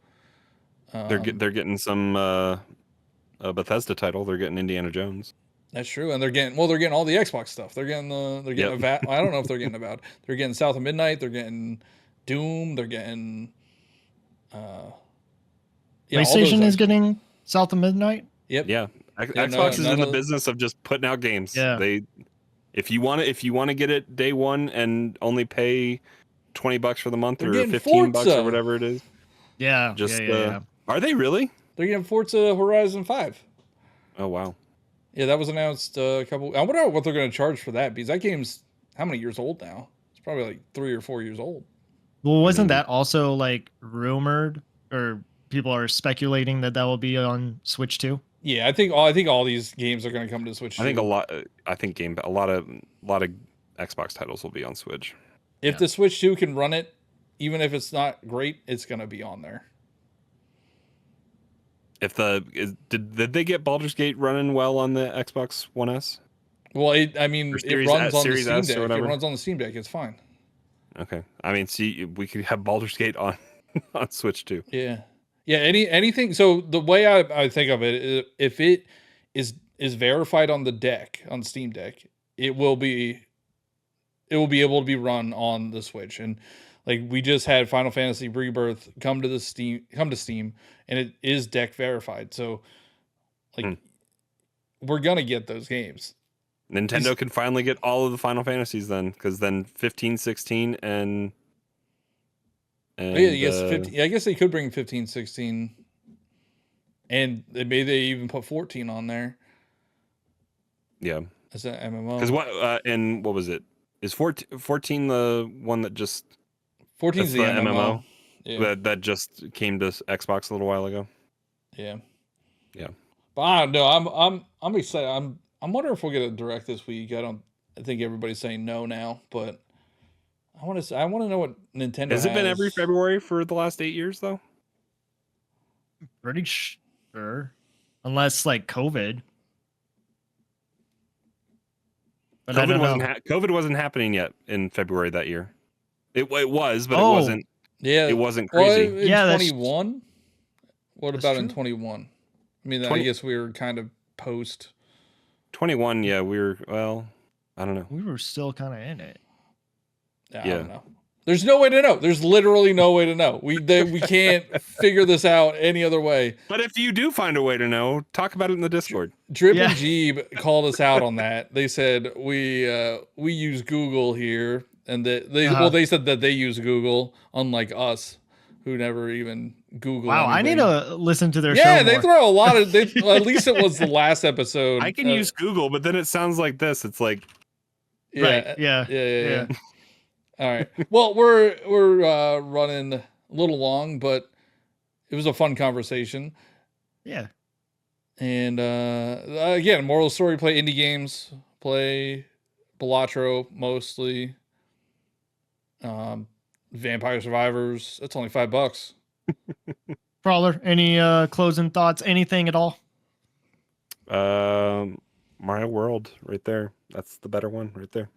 S4: They're getting some a Bethesda title. They're getting Indiana Jones.
S2: That's true, and they're getting all the Xbox stuff. They're getting I don't know if they're getting Avowed. They're getting South of Midnight. They're getting Doom. They're getting
S3: PlayStation is getting South of Midnight.
S2: Yep.
S4: Yeah. Xbox is in the business of just putting out games.
S3: Yeah.
S4: If you want to get it day one and only pay $20 for the month, or $15 or whatever it is.
S3: Yeah.
S4: Are they really?
S2: They're getting Forza Horizon 5.
S4: Oh wow.
S2: Yeah, that was announced a couple. I wonder what they're going to charge for that because that game's how many years old now? It's probably like 3 or 4 years old.
S3: Well, wasn't that also like rumored, or people are speculating that will be on Switch too?
S2: Yeah, I think all these games are going to come to Switch.
S4: I think a lot. I think a lot of Xbox titles will be on Switch.
S2: If the Switch 2 can run it, even if it's not great, it's going to be on there.
S4: If did they get Baldur's Gate running well on the Xbox One S?
S2: Well, it runs on the Steam
S4: S
S2: Deck.
S4: or whatever.
S2: It runs on the Steam Deck. It's fine.
S4: Okay. I mean, see, we could have Baldur's Gate on on Switch too.
S2: Yeah. Yeah. Anything. So the way I think of it, if it is verified on the deck on Steam Deck, it will be able to be run on the Switch. And like we just had Final Fantasy Rebirth come to Steam, and it is deck verified. So like we're gonna get those games.
S4: Nintendo can finally get all of the Final Fantasies then, because then 15, 16, and
S2: I guess they could bring 15, 16, and maybe they even put 14 on there.
S4: Yeah,
S2: as an MMO.
S4: Because what was it? Is 14 the one that just
S2: 14 is the MMO?
S4: Yeah. That just came to Xbox a little while ago.
S2: Yeah.
S4: Yeah.
S2: But I don't know. I'm excited. I'm wondering if we'll get a direct this week. I think everybody's saying no now, but I want to know what Nintendo
S4: has. It been every February for the last 8 years though?
S3: Pretty sure, unless like COVID. But
S4: COVID wasn't happening yet in February that year. It was, but it wasn't.
S2: Yeah,
S4: it wasn't crazy.
S2: Well, in 21. What about in 21? I mean, I guess we were kind of post
S4: 21. Yeah, we were. Well, I don't know.
S3: We were still kind of in it.
S2: I don't know. There's no way to know. There's literally no way to know. We can't figure this out any other way.
S4: But if you do find a way to know, talk about it in the Discord.
S2: Drip and Jeeb called us out on that. They said we use Google here, and they said that they use Google, unlike us, who never even Google.
S3: Wow, anything. I need to listen to their show.
S2: Yeah, they throw a lot of. At least it was the last episode.
S4: I can use Google, but then it sounds like this. It's like,
S2: yeah. All right. Well, we're running a little long, but it was a fun conversation.
S3: Yeah.
S2: And again, moral story: play indie games, play Balatro mostly. Vampire Survivors. That's only $5.
S3: Crawler, any closing thoughts? Anything at all?
S4: Mario World, right there. That's the better one, right there.